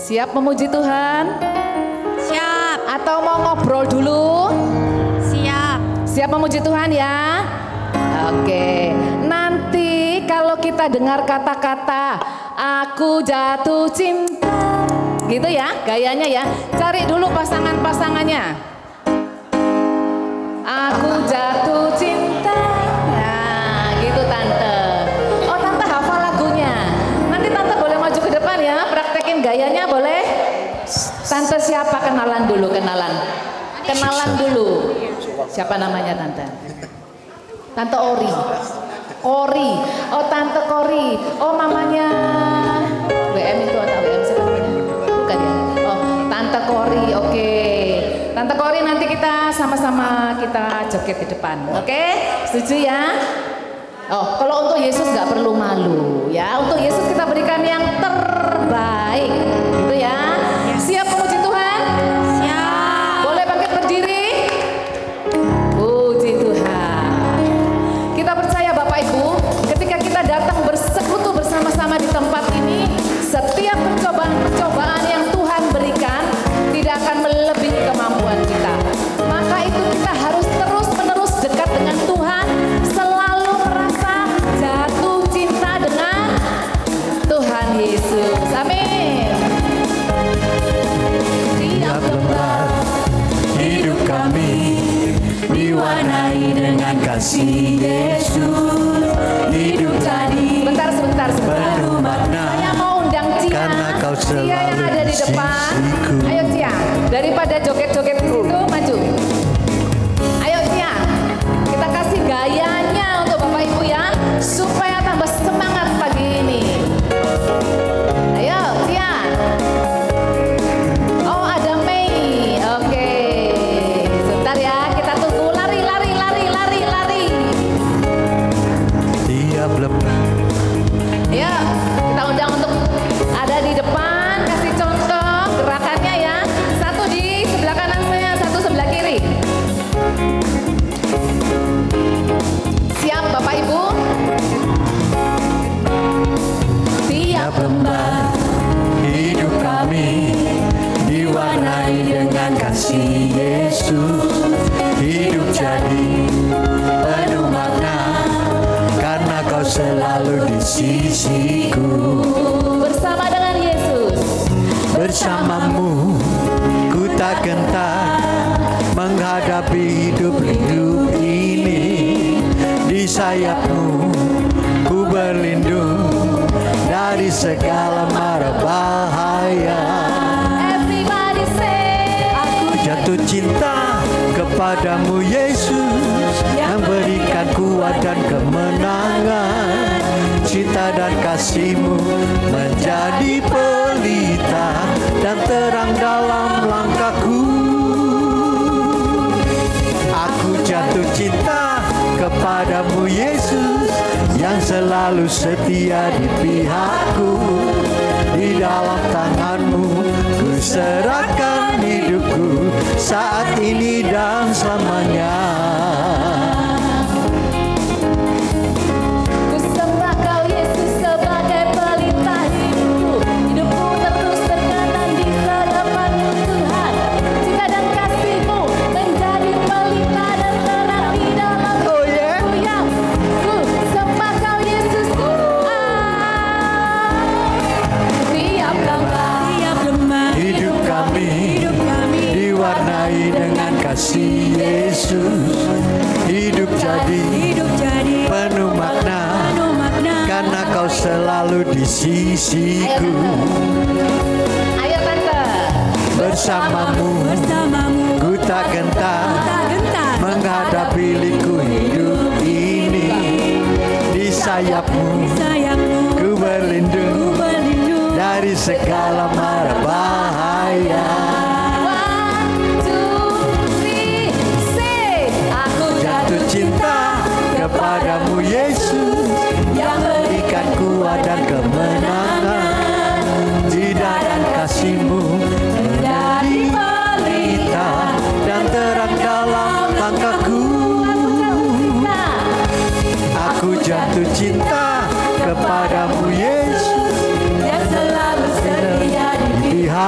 Siap memuji Tuhan? Siap. Atau mau ngobrol dulu? Siap. Siap memuji Tuhan ya? Oke. Nanti kalau kita dengar kata-kata aku jatuh cinta, gitu ya gayanya ya. Cari dulu pasangan-pasangannya. Aku jatuh cinta. Nah, gitu Tante. Oh, Tante hafal lagunya. Nanti Tante boleh maju ke depan ya, praktekin gayanya boleh? Tante siapa? Kenalan dulu, kenalan. Kenalan dulu. Siapa namanya Tante? Tante Ori. Kori. Oh, Tante Kori. Oh, mamanya WM itu atau WM siapa namanya? Bukan ya? Oh, Tante Kori. Oke. Tante Kori, nanti kita sama-sama kita joget di depan. Oke? Setuju ya? Oh, kalau untuk Yesus nggak perlu malu ya. Untuk Yesus kita berikan yang terbaik. Gitu ya. Siap memuji Tuhan? Siap. Boleh bangkit berdiri? Puji Tuhan. Kita percaya Bapak Ibu, ketika kita datang bersekutu bersama-sama di tempat ini, setiap pencobaan-pencobaan yang Tuhan berikan tidak akan melebihi kemampuan kita. Maka itu kita harus terus-menerus dekat dengan Tuhan, selalu merasa jatuh cinta dengan Tuhan Yesus. Amin. Tiap lembar hidup kami diwarnai dengan kasih Yesus. Hidup jadi Sebentar. penuh makna. Saya mau undang Cia. Karena kau Cia yang selalu ada di di depan. sisiku. Ayo Cia, daripada joget-joget di situ, maju. Ayo Cia, kita kasih gayanya untuk Bapak Ibu ya, supaya tambah semangat pagi ini. Ayo Cia. Oh, ada Mei. Oke. Sebentar ya, kita tunggu. Lari. Tiap lembar Ya, kita undang untuk ada di depan, kasih contoh gerakannya ya. Satu di sebelah kanan saya, satu sebelah kiri. Siap Bapak Ibu? Tiap lembar hidup kami diwarnai dengan kasih Yesus. Hidup jadi penuh makna karena kau selalu di sisiku. bersama dengan Yesus. Bersamamu ku tak gentar menghadapi hidup ini. Di sayapmu ku berlindung dari segala mara bahaya. Everybody say, Aku jatuh cinta kepadamu Yesus, yang berikan kuat dan kemenangan. Cinta dan kasih-Mu menjadi pelita dan terang dalam langkahku. Aku jatuh cinta kepadamu Yesus, yang selalu setia di pihakku. Di dalam tangan-Mu ku serahkan hidupku saat ini dan selamanya. ku sembah Kau Yesus sebagai pelita hidupku. Hidupku terus tertanam di hadapan-Mu Tuhan. Cinta dan kasih-Mu menjadi pelita dan terang di dalam hidupku yang ku sembah Kau Yesus Tuhan. Tiap lembar Hidup kami diwarnai dengan kasih Yesus. Hidup jadi penuh makna karena kau selalu di sisiku. Ayo Tante. Bersamamu ku tak gentar menghadapi liku hidup ini. Di sayapmu ku berlindung dari segala mara bahaya. One, two, three, say. Aku Jatuh cinta kepadamu Yesus, yang berikan kuat dan kemenangan. Cinta dan kasih-Mu menjadi pelita dan terang dalam langkahku. Aku jatuh cinta kepadamu Yesus, yang selalu setia di pihakku.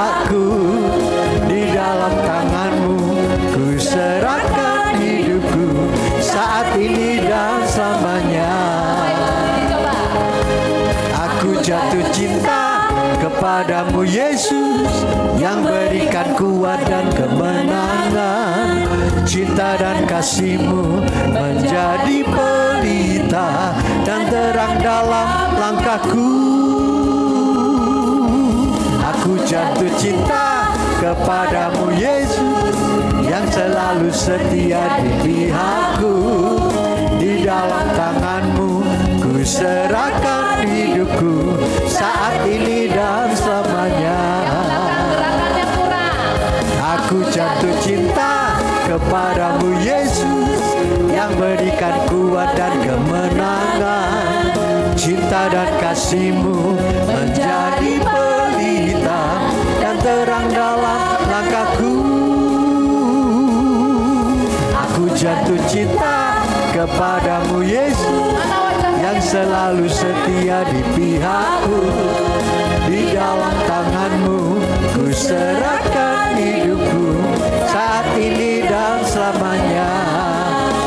jatuh cinta kepadamu Yesus, yang berikan kuat dan kemenangan. Cinta dan kasih-Mu menjadi pelita dan terang dalam langkahku. Aku jatuh cinta kepadamu Yesus, yang selalu setia di pihakku. Di dalam tangan-Mu ku serahkan hidupku, saat ini dan selamanya. Gerakannya kurang. Aku jatuh cinta kepadamu Yesus, yang berikan kuat dan kemenangan. Cinta dan kasih-Mu menjadi pelita dan terang dalam langkahku. Aku jatuh cinta kepadamu Yesus, yang selalu setia di pihakku. Di dalam tangan-Mu ku serahkan hidupku, saat ini dan selamanya.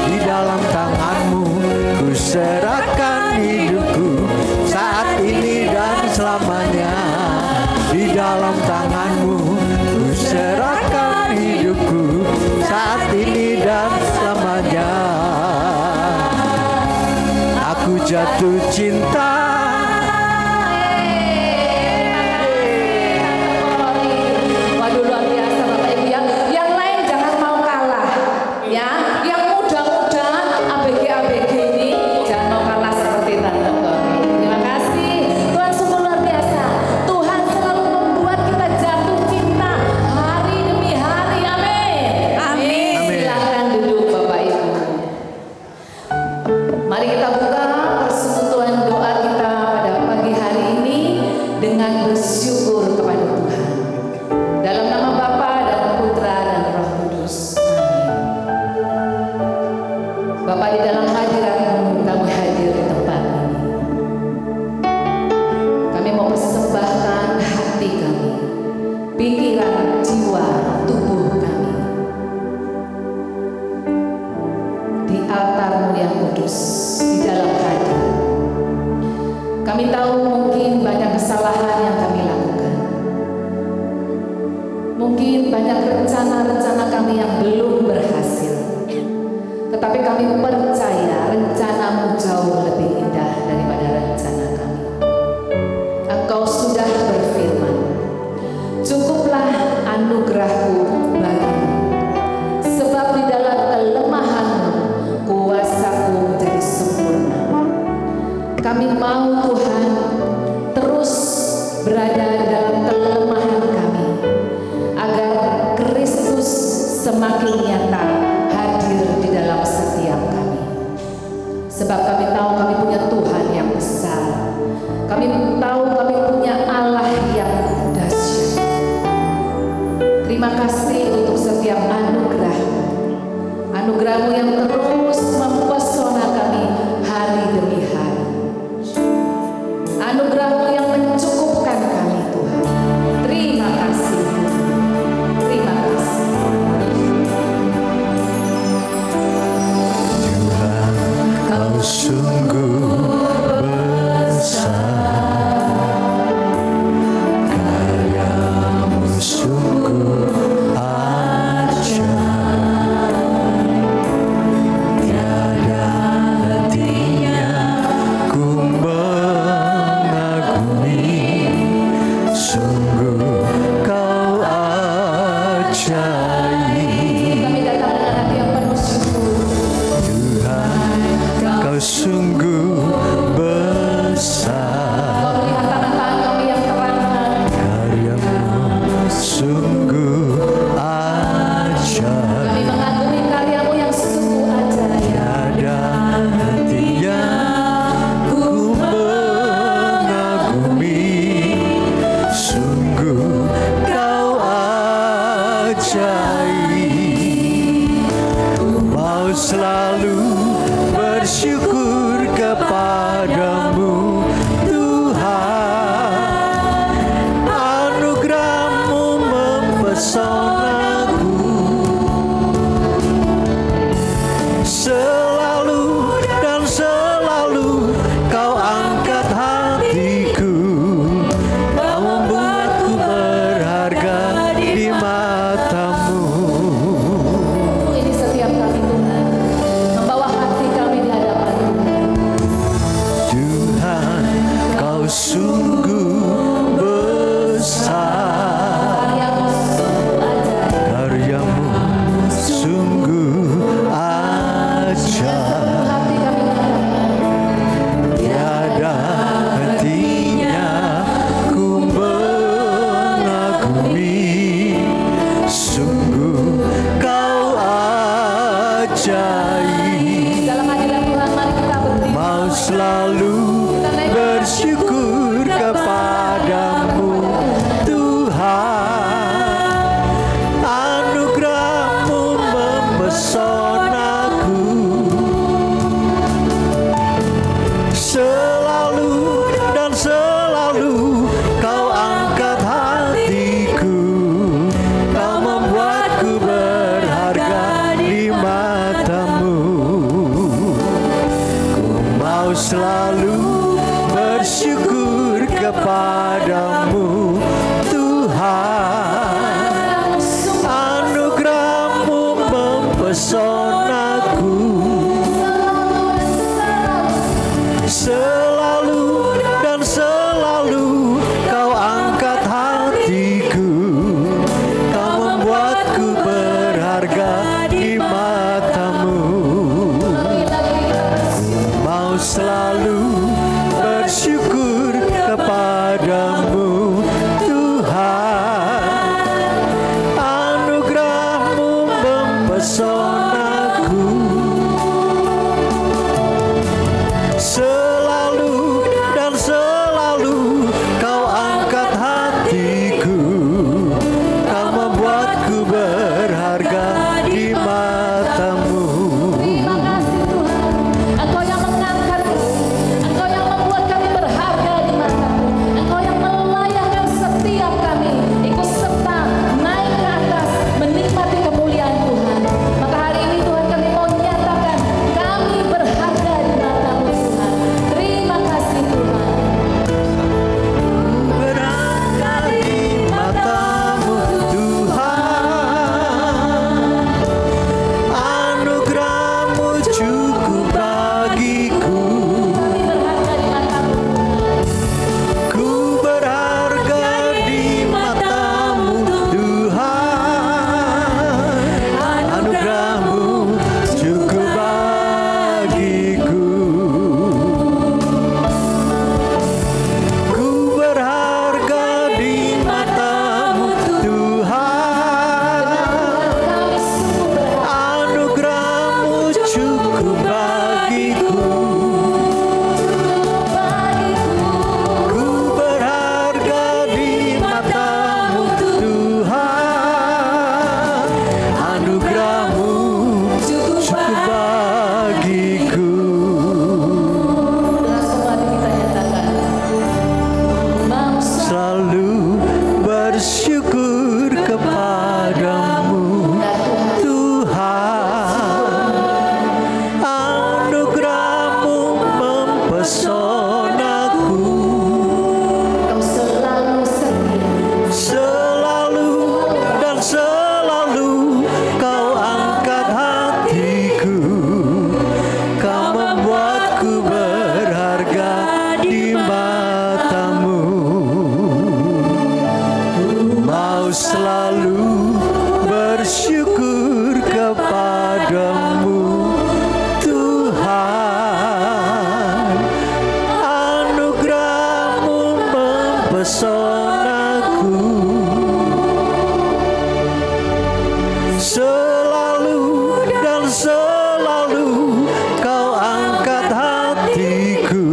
Di dalam tangan-Mu ku serahkan hidupku, saat ini dan selamanya. Di dalam tangan-Mu ku serahkan hidupku, saat ini dan selamanya. Aku jatuh cinta. Waduh, luar biasa Bapak Ibu ya. Yang lain jangan mau kalah ya. Yang muda-muda ABG ini jangan mau kalah seperti Tante Kori. Terima kasih. Tuhan sungguh luar biasa. Tuhan selalu membuat kita jatuh cinta hari demi hari. Amin. Amin. Silakan duduk Bapak Ibu. Mari kita buka persekutuan doa kita pada pagi hari ini dengan bersyukur kepada Tuhan. Dalam nama Bapa dan Putra dan Roh Kudus. Amin. Bapa, di dalam hadirat-Mu kami hadir di tempat ini. Kami mau persembahkan hati kami, pikiran, jiwa, tubuh kami di altar-Mu yang kudus, di dalam hadirat. Kami tahu mungkin banyak kesalahan yang kami lakukan. Mungkin banyak rencana-rencana kami yang belum berhasil. Tetapi kami percaya rencana-Mu jauh lebih indah daripada rencana kami. Engkau sudah berfirman, cukuplah anugerah-Ku bagimu, sebab di dalam kelemahan-Mu kuasa-Ku menjadi sempurna. Kami mau Tuhan terus berada di dalam kelemahan kami, agar Kristus semakin nyata hadir di dalam setiap kami. Sebab kami tahu kami punya Tuhan yang besar. Kami tahu kami punya Allah yang dahsyat. Terima kasih untuk setiap anugerah-Mu yang terus mempesona kami hari demi hari. Anugerah-Mu yang mencukupkan kami Tuhan. Terima kasih. Terima kasih. Tuhan, Kau kepadamu Tuhan, anugerah-Mu mempesonaku, selalu dan selalu Kau angkat hatiku, Kau membuatku berharga di mata-Mu. Mau selalu bersyukur kepadamu Tuhan, anugerah-Mu mempesonaku, selalu dan selalu Kau angkat hatiku, Kau membuatku berharga di mata-Mu. Terima kasih Tuhan, Engkau yang mengangkatku, Engkau yang membuat kami berharga di mata-Mu, Engkau yang melayani setiap kami ikut serta naik ke atas menikmati kemuliaan Tuhan. Maka hari ini Tuhan kami mau nyatakan kami berharga di mata-Mu Tuhan. Terima kasih Tuhan. Berharga di mata-Mu Tuhan, anugerah-Mu cukup bagiku. Kami berharga di mata-Mu. Ku berharga di mata-Mu Tuhan, anugerah-Mu cukup bagiku. Ku berharga di mata-Mu Tuhan, Kami sungguh berharga. anugerah-Mu cukup bagiku. Ku berharga di mata-Mu Tuhan, anugerah-Mu cukup bagiku. Dengan semua hati kita nyatakan, mau Selalu bersyukur kepadamu Tuhan, anugerah-Mu mempesonaku, Kau selalu setia. selalu dan selalu Kau angkat hatiku, Kau membuatku berharga di mata-Mu. Mau selalu bersyukur kepadamu Tuhan, anugerah-Mu mempesonaku, selalu dan selalu Kau angkat hatiku,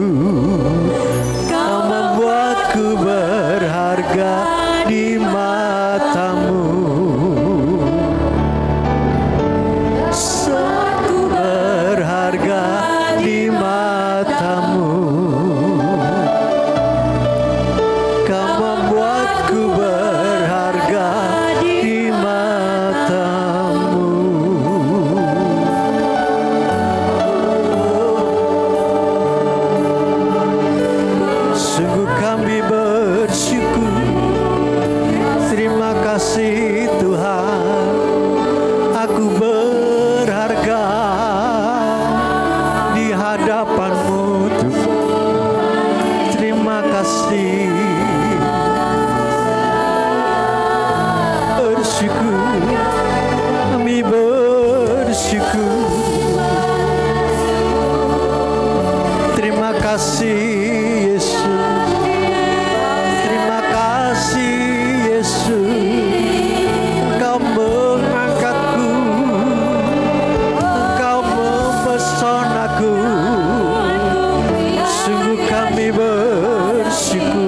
Kau membuatku berharga di mata-Mu. Aku berharga di mata-Mu, Kau membuatku berharga di mata-Mu. Sungguh kami bersyukur, terima kasih Tuhan, aku berharga di hadapan-Mu Tuhan. Terima kasih, bersyukur, kami bersyukur. Terima kasih Yesus, terima kasih Yesus, Engkau mengangkatku, Engkau mempesonaku. Sungguh kami bersyukur.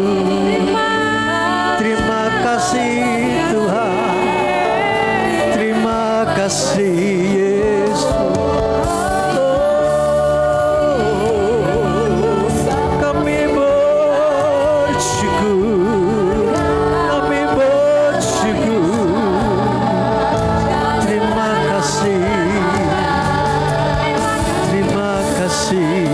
Terima kasih Tuhan, terima kasih Yesus. Kami bersyukur, kami bersyukur. Terima kasih, terima kasih.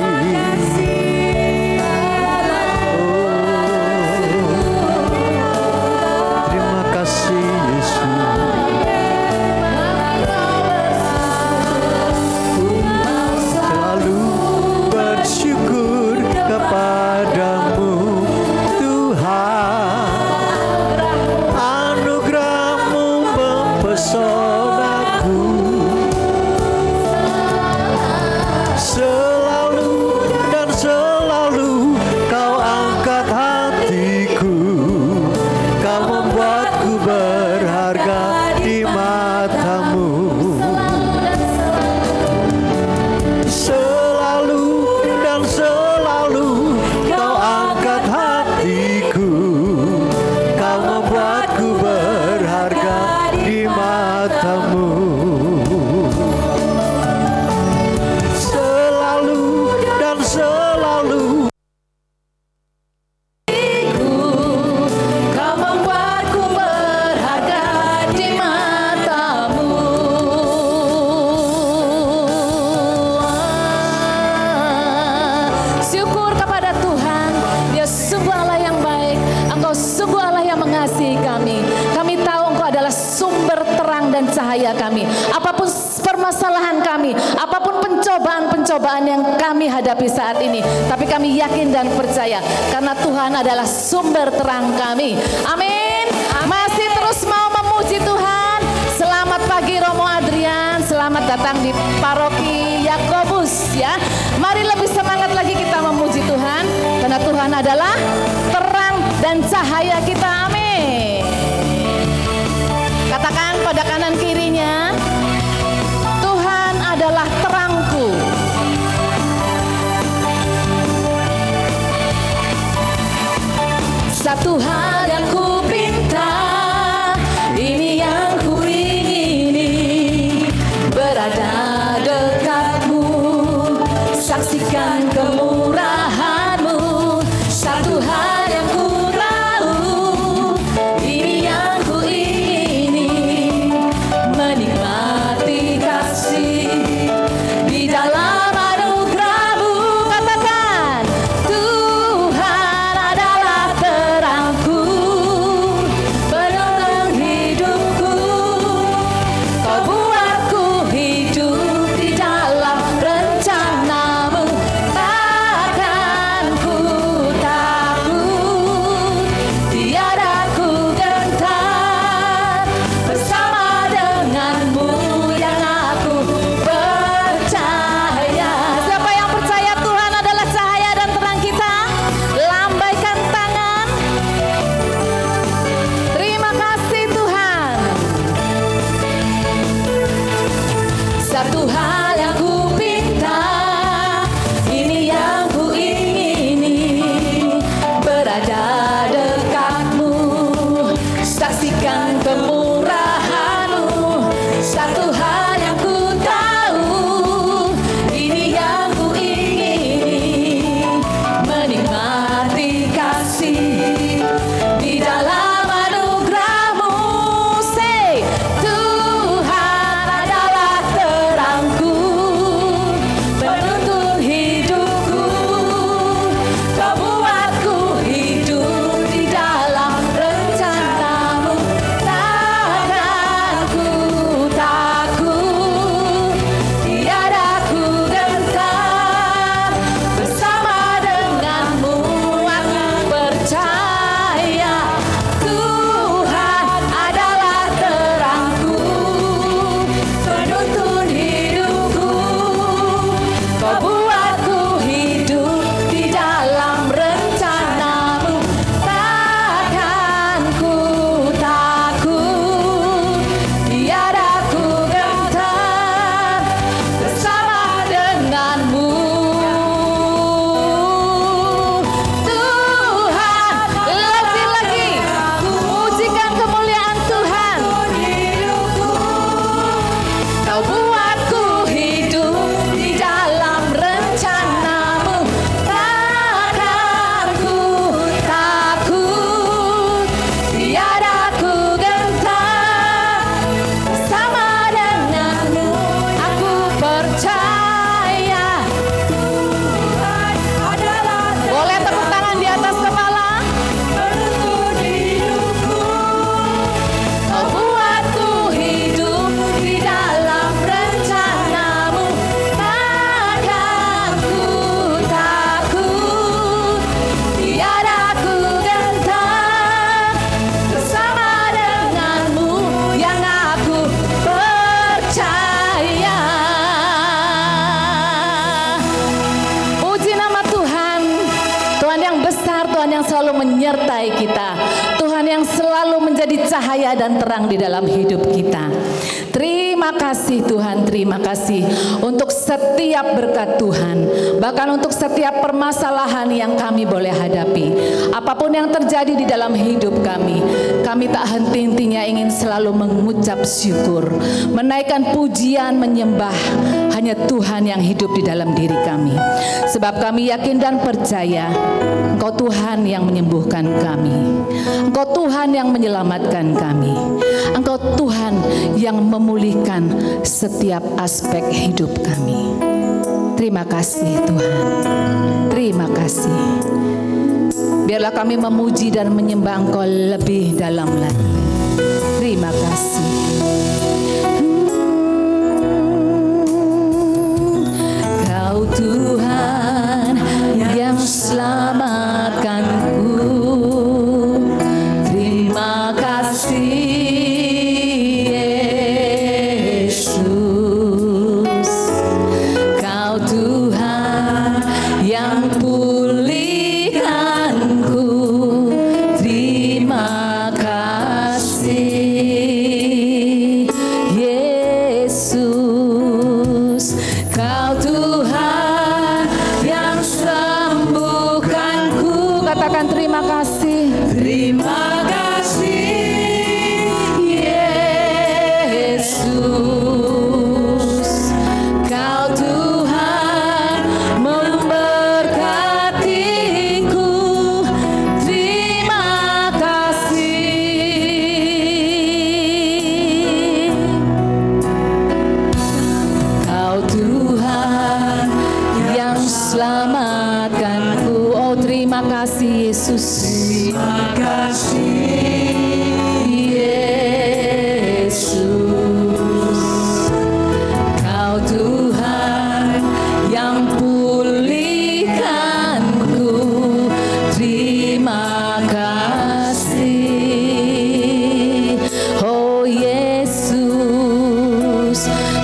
membuatku berharga di matamu. Selalu dan selalu kau angkat hatiku, kau membuatku berharga di matamu. Selalu dan selalu Kau membuatku berharga di matamu. Syukur kepada Tuhan, Dia sungguh Allah yang baik. Engkau sungguh Allah yang mengasihi kami. Kami tahu Engkau adalah sumber terang dan cahaya kami. Apapun permasalahan kami, apapun pencobaan-pencobaan yang kami hadapi saat ini, tapi kami yakin dan percaya karena Tuhan adalah sumber terang kami. Amin. Masih terus mau memuji Tuhan. Selamat pagi Romo Adrian, selamat datang di Paroki Yakobus ya. Mari lebih semangat lagi kita memuji Tuhan karena Tuhan adalah terang dan cahaya kita. Amin. Katakan pada kanan kirinya, Tuhan adalah terangku. Satu hal yang ku pinta, ini yang ku ingini, berada dekatmu, saksikan kemurahanmu. Satu hal yang ku tahu, ini yang ku ingini, menikmati kasih di dalam anugerah-Mu. Katakan, Tuhan adalah terangku, penolong hidupku. Kau buatku hidup di dalam rencana-Mu. Takkan ku takut, tiada ku gentar, bersama denganmu yang aku percaya. Siapa yang percaya Tuhan adalah cahaya dan terang kita? Lambaikan tangan. Terima kasih Tuhan. Satu hal yang ku pinta, ini yang ku ingini, berada dekatmu, saksikan kemurahan-Mu. Satu hal yang ku tahu, ini yang ku ingini, menikmati kasih di dalam anugerah-Mu. Say, Tuhan adalah terangku, penuntun hidupku. Kau buatku hidup di dalam rencana-Mu. Takkan ku takut, tiada ku gentar, bersama denganmu aku percaya. Tuhan adalah terangku, penuntun hidupku. Kau buatku hidup di dalam rencana-Mu. Takkan ku takut, tiada ku gentar, bersama denganmu. Tuhan, lebih lagi pujikan kemuliaan Tuhan. Kau buatku hidup di dalam rencana-Mu. Takkan ku takut, tiada ku gentar, bersama denganmu aku percaya. Boleh tepuk tangan di atas kepala. Kau buatku hidup di dalam rencana-Mu. Takkan ku takut, tiada ku gentar, bersama denganmu yang aku percaya. Puji nama Tuhan, Tuhan yang besar, Tuhan yang selalu menyertai kita, Tuhan yang yang selalu menjadi cahaya dan terang di dalam hidup kita. Terima kasih Tuhan, terima kasih untuk setiap berkat Tuhan, bahkan untuk setiap permasalahan yang kami boleh hadapi. Apapun yang terjadi di dalam hidup kami tak henti-hentinya ingin selalu mengucap syukur, menaikkan pujian, menyembah hanya Tuhan yang hidup di dalam diri kami. Sebab kami yakin dan percaya Engkau Tuhan yang menyembuhkan kami, Engkau Tuhan yang menyelamatkan kami, Engkau Tuhan yang memulihkan setiap aspek hidup kami. Terima kasih Tuhan, terima kasih. Biarlah kami memuji dan menyembah Engkau lebih dalam lagi. Terima kasih. Kau Tuhan yang selamatkanku. Terima kasih Yesus. Kau Tuhan yang pulihkanku. Terima kasih Yesus. Kau Tuhan yang sembuhkanku. Katakan terima kasih. Terima kasih Yesus. Kau Tuhan memberkatiku. Terima kasih. Kau Tuhan yang selamatkanku. Oh terima kasih Yesus. Terima kasih Yesus. Kau Tuhan yang pulihkanku. Terima kasih. Oh Yesus.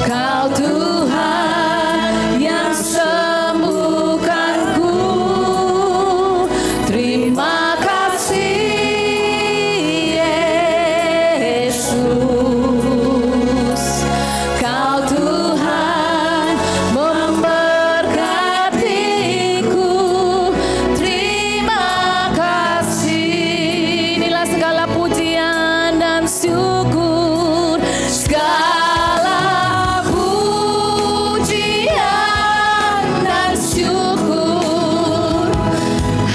Kau Tuhan yang sembuhkanku. Terima kasih Yesus. Kau Tuhan memberkatiku. Terima kasih. Inilah segala pujian dan syukur. Segala pujian dan syukur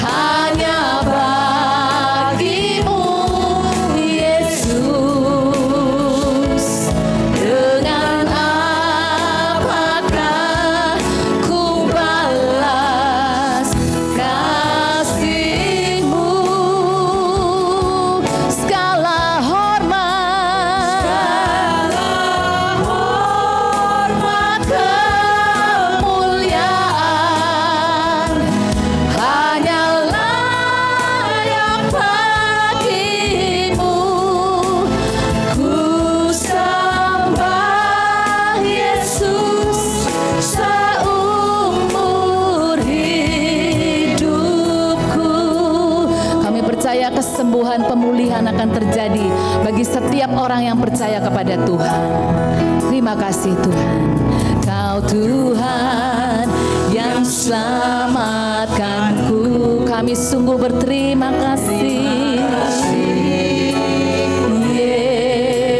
hanya bagimu Yesus. Dengan apakah ku balas kasih-Mu? Segala hormat, kemuliaan hanya layak bagimu. Ku sembah Yesus seumur hidupku. Kami percaya kesembuhan, pemulihan akan terjadi bagi setiap orang yang percaya kepada Tuhan. Terima kasih Tuhan. Kau Tuhan yang selamatkanku. Kami sungguh berterima kasih.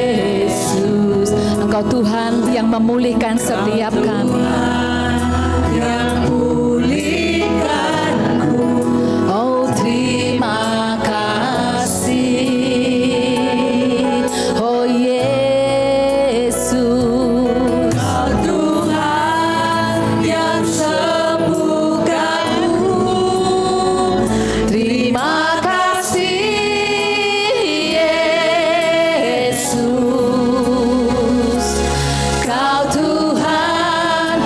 Yesus. Engkau Tuhan yang memulihkan setiap kami. Oh terima kasih. Oh Yesus. Kau Tuhan yang sembuhkanku. Terima kasih Yesus. Kau Tuhan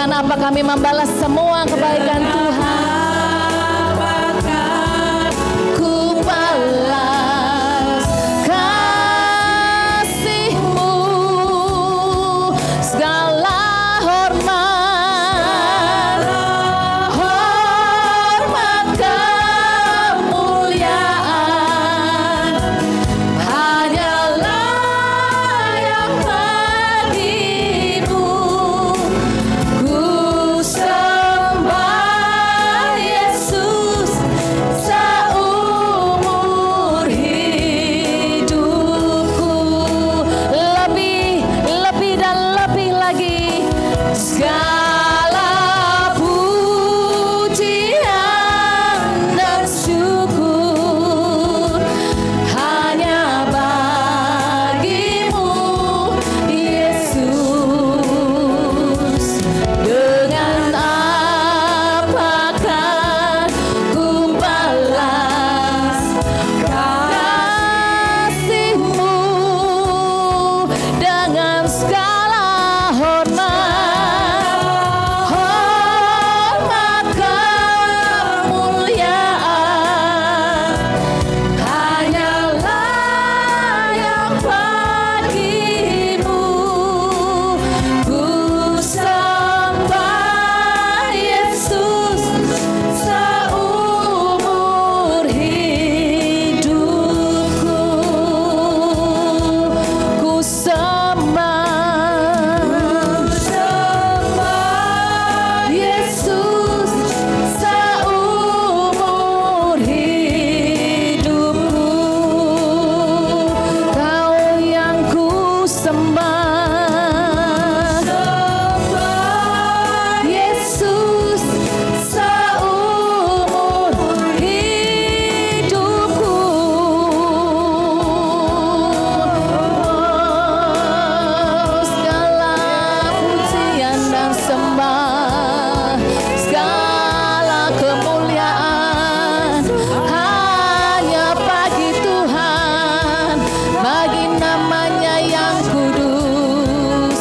Dengan apa kami membalas semua kebaikan Tuhan? Ku balas kasih-Mu, segala hormat, kemuliaan hanyalah yang bagi-Mu. Ku sembah Yesus seumur hidupku. Lebih dan lebih lagi, segala pujian dan syukur hanya bagi-Mu, Yesus. Dengan apakah ku balas kasih-Mu? Dengan segala hormat, kemuliaan hanyalah yang bagi-Mu. Ku sembah Yesus seumur hidupku. Ku sembah Yesus seumur hidupku. Kau yang ku sembah, Yesus seumur hidupku. Segala pujian dan sembah, segala kemuliaan hanya bagi Tuhan, bagi namanya yang kudus.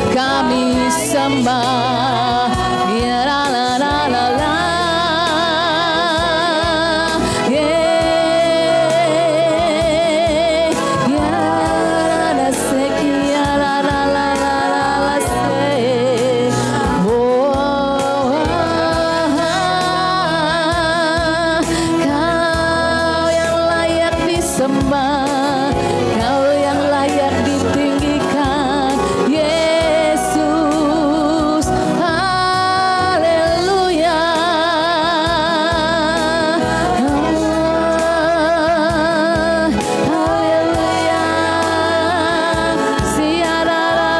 Kami sembah, ya la la la la la, ya la sekia la la la la la se. Kau yang layak disembah, Kau yang layak ditinggikan, Yesus. Haleluya. Haleluya. Siara la la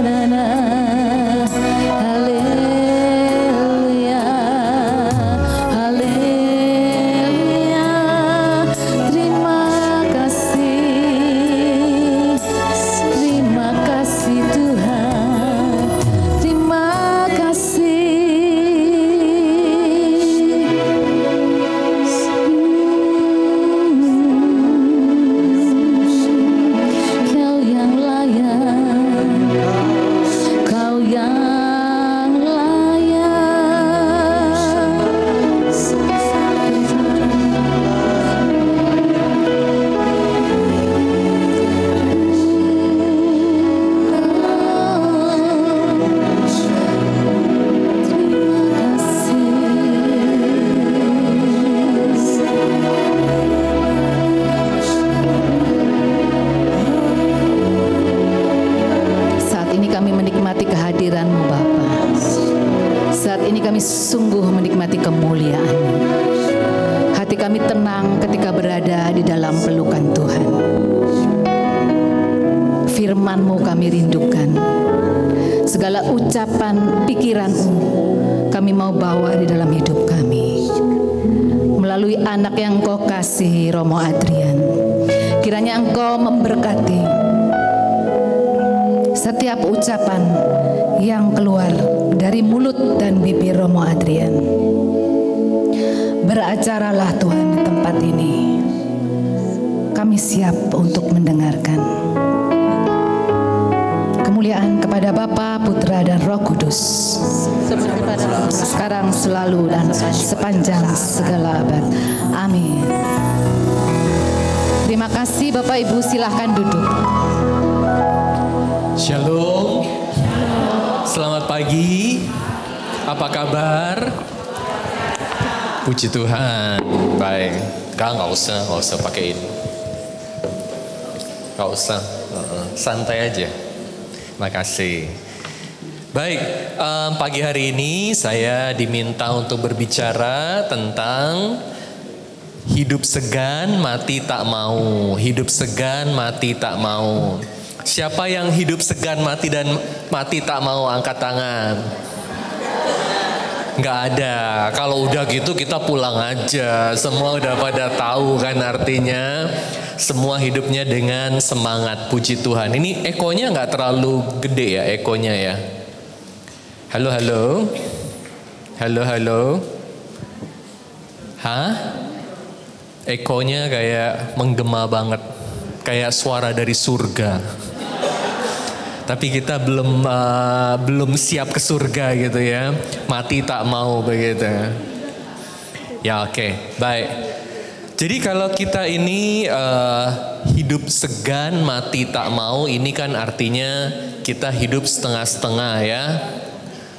la la, Haleluya, haleluya. Terima kasih Tuhan, terima kasih. Kau yang layak, Kau yang Saat ini kami menikmati kehadiran-Mu Bapa. Saat ini kami sungguh menikmati kemuliaan-Mu. Hati kami tenang ketika berada di dalam pelukan Tuhan. firman-Mu kami rindukan. Segala ucapan, pikiran-Mu kami mau bawa di dalam hidup kami. Melalui anak yang Engkau kasihi, Romo Adrian, kiranya Engkau memberkati setiap ucapan yang keluar dari mulut dan bibir Romo Adrian. Beracaralah Tuhan di tempat ini. Kami siap untuk mendengarkan. Kemuliaan kepada Bapa, Putra, dan Roh Kudus, sekarang, selalu, dan sepanjang segala abad. Amin. Terima kasih Bapak Ibu, silahkan duduk. Shalom. Selamat pagi. Apa kabar? Puji Tuhan. Baik. Nggak usah pakai ini. Nggak usah. Santai aja. Makasih. Baik, pagi hari ini saya diminta untuk berbicara tentang hidup segan, mati tak mau. Hidup segan, mati tak mau. Siapa yang hidup segan, mati tak mau, angkat tangan. Nggak ada. Kalau udah gitu kita pulang aja. Semua udah pada tahu kan artinya. Semua hidupnya dengan semangat, puji Tuhan. Ini ekonya nggak terlalu gede ya, ekonya ya. Halo, halo. Halo, halo. Hah? Ekonya kayak menggema banget. Kayak suara dari surga. Tapi kita belum siap ke surga gitu ya. Mati tak mau begitu. Ya oke, baik. Jadi kalau kita ini hidup segan, mati tak mau, ini kan artinya kita hidup setengah-setengah ya.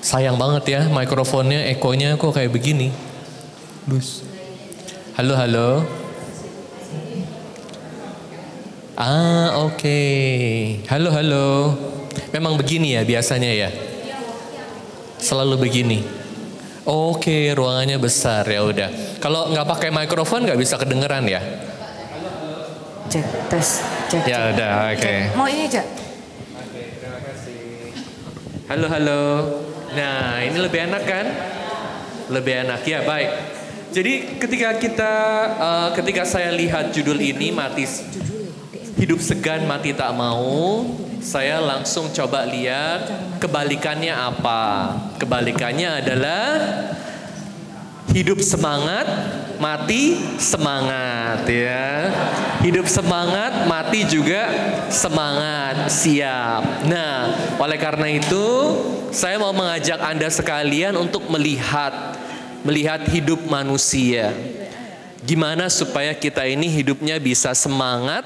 Sayang banget ya mikrofonnya, ekonya kok kayak begini. Bus. Halo, halo. Oke. Halo, halo. Memang begini ya biasanya ya? Selalu begini? Oke, ruangannya besar ya udah. Kalau nggak pakai mikrofon nggak bisa kedengeran ya? Cek, tes, cek. Ya udah, oke. Mau ini, Cak? Oke, terima kasih. Halo, halo. Nah, ini lebih enak kan? Lebih enak ya, baik. Jadi ketika saya lihat judul ini, hidup segan mati tak mau, saya langsung coba lihat kebalikannya apa. Kebalikannya adalah hidup semangat, mati semangat ya. Hidup semangat, mati juga semangat, siap. Nah, oleh karena itu saya mau mengajak Anda sekalian untuk melihat hidup manusia. Gimana supaya kita ini hidupnya bisa semangat,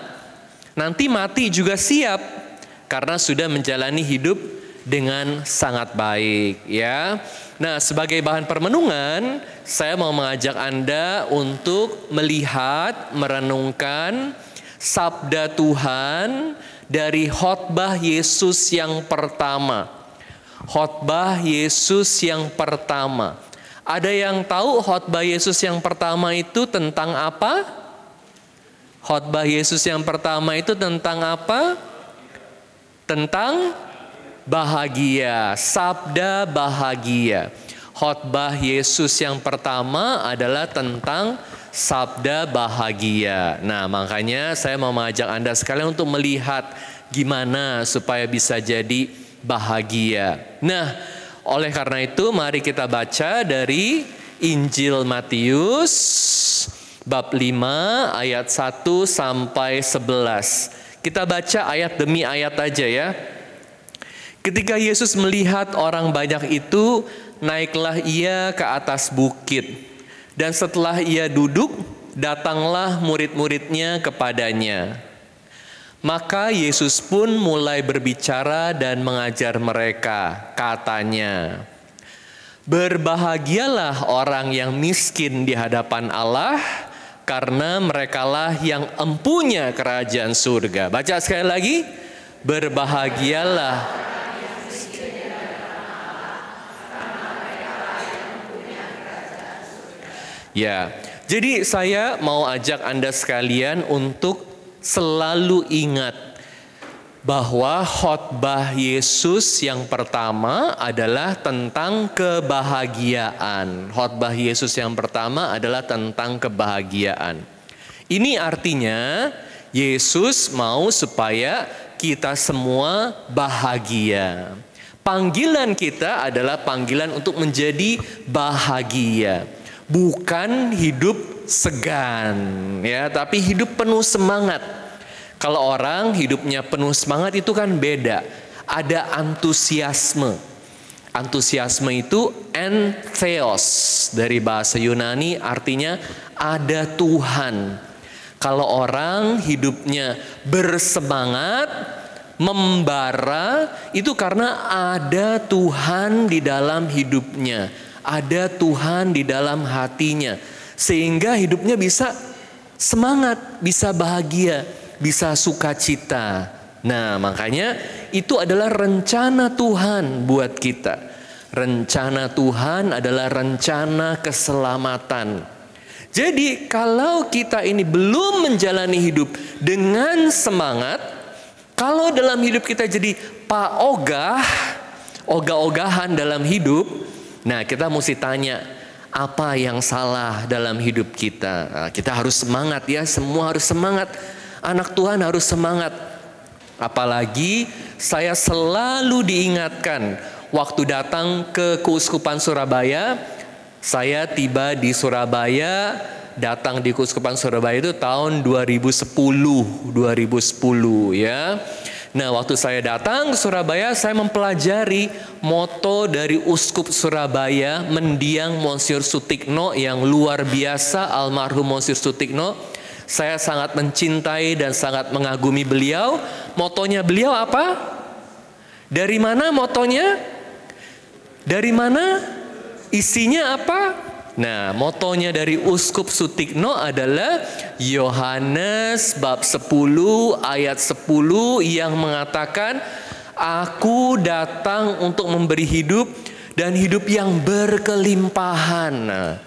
nanti mati juga siap. Karena sudah menjalani hidup dengan sangat baik ya. Nah, sebagai bahan permenungan, saya mau mengajak Anda untuk melihat, merenungkan sabda Tuhan dari khotbah Yesus yang pertama. Khotbah Yesus yang pertama. Ada yang tahu khotbah Yesus yang pertama itu tentang apa? Khotbah Yesus yang pertama itu tentang apa? Tentang bahagia, sabda bahagia. Khotbah Yesus yang pertama adalah tentang sabda bahagia. Nah, makanya saya mau mengajak Anda sekalian untuk melihat gimana supaya bisa jadi bahagia. Nah, oleh karena itu mari kita baca dari Injil Matius bab 5 ayat 1 sampai 11. Kita baca ayat demi ayat aja ya. Ketika Yesus melihat orang banyak itu, naiklah ia ke atas bukit. Dan setelah ia duduk, datanglah murid-muridnya kepadanya. Maka Yesus pun mulai berbicara dan mengajar mereka. Katanya, berbahagialah orang yang miskin di hadapan Allah, karena merekalah yang empunya kerajaan surga. Baca sekali lagi. Berbahagialah. Ya, jadi saya mau ajak Anda sekalian untuk selalu ingat bahwa khotbah Yesus yang pertama adalah tentang kebahagiaan. Khotbah Yesus yang pertama adalah tentang kebahagiaan. Ini artinya Yesus mau supaya kita semua bahagia. Panggilan kita adalah panggilan untuk menjadi bahagia. Bukan hidup segan, ya, tapi hidup penuh semangat. Kalau orang hidupnya penuh semangat itu kan beda. Ada antusiasme. Antusiasme itu entheos dari bahasa Yunani, artinya ada Tuhan. Kalau orang hidupnya bersemangat, membara, itu karena ada Tuhan di dalam hidupnya. Ada Tuhan di dalam hatinya. Sehingga hidupnya bisa semangat, bisa bahagia, bisa sukacita. Nah, makanya itu adalah rencana Tuhan buat kita. Rencana Tuhan adalah rencana keselamatan. Jadi kalau kita ini belum menjalani hidup dengan semangat, kalau dalam hidup kita jadi ogah-ogahan dalam hidup, nah kita mesti tanya, apa yang salah dalam hidup kita? Nah, kita harus semangat ya, semua harus semangat. Anak Tuhan harus semangat. Apalagi saya selalu diingatkan waktu datang ke Keuskupan Surabaya. Saya tiba di Surabaya, datang di Keuskupan Surabaya itu tahun 2010 ya. Nah, waktu saya datang ke Surabaya, saya mempelajari moto dari Uskup Surabaya, mendiang Monsinyur Sutikno yang luar biasa, almarhum Monsinyur Sutikno. Saya sangat mencintai dan sangat mengagumi beliau. Motonya beliau apa? Dari mana motonya? Dari mana? Isinya apa? Nah, motonya dari Uskup Sutikno adalah Yohanes bab 10 ayat 10 yang mengatakan, aku datang untuk memberi hidup dan hidup yang berkelimpahan. Nah,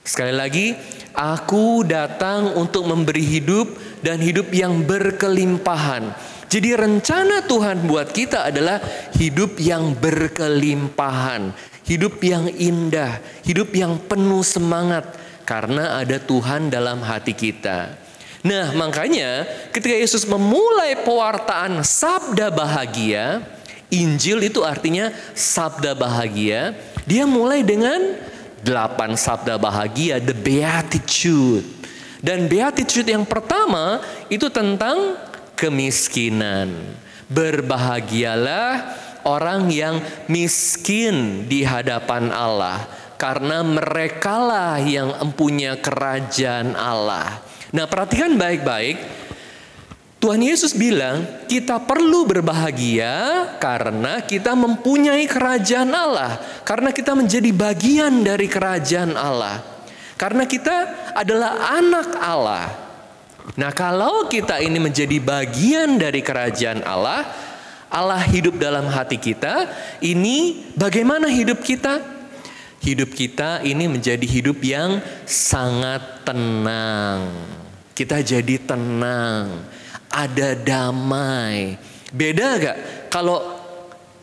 sekali lagi, aku datang untuk memberi hidup dan hidup yang berkelimpahan. Jadi rencana Tuhan buat kita adalah hidup yang berkelimpahan, hidup yang indah, hidup yang penuh semangat karena ada Tuhan dalam hati kita. Nah, makanya ketika Yesus memulai pewartaan sabda bahagia, Injil itu artinya sabda bahagia, dia mulai dengan 8 sabda bahagia, the beatitude. Dan beatitude yang pertama itu tentang kemiskinan. Berbahagialah orang yang miskin di hadapan Allah, karena merekalah yang mempunyai kerajaan Allah. Nah, perhatikan baik-baik. Tuhan Yesus bilang kita perlu berbahagia karena kita mempunyai kerajaan Allah. Karena kita menjadi bagian dari kerajaan Allah. Karena kita adalah anak Allah. Nah, kalau kita ini menjadi bagian dari kerajaan Allah, Allah hidup dalam hati kita, ini bagaimana hidup kita? Hidup kita ini menjadi hidup yang sangat tenang. Kita jadi tenang, ada damai. Beda gak kalau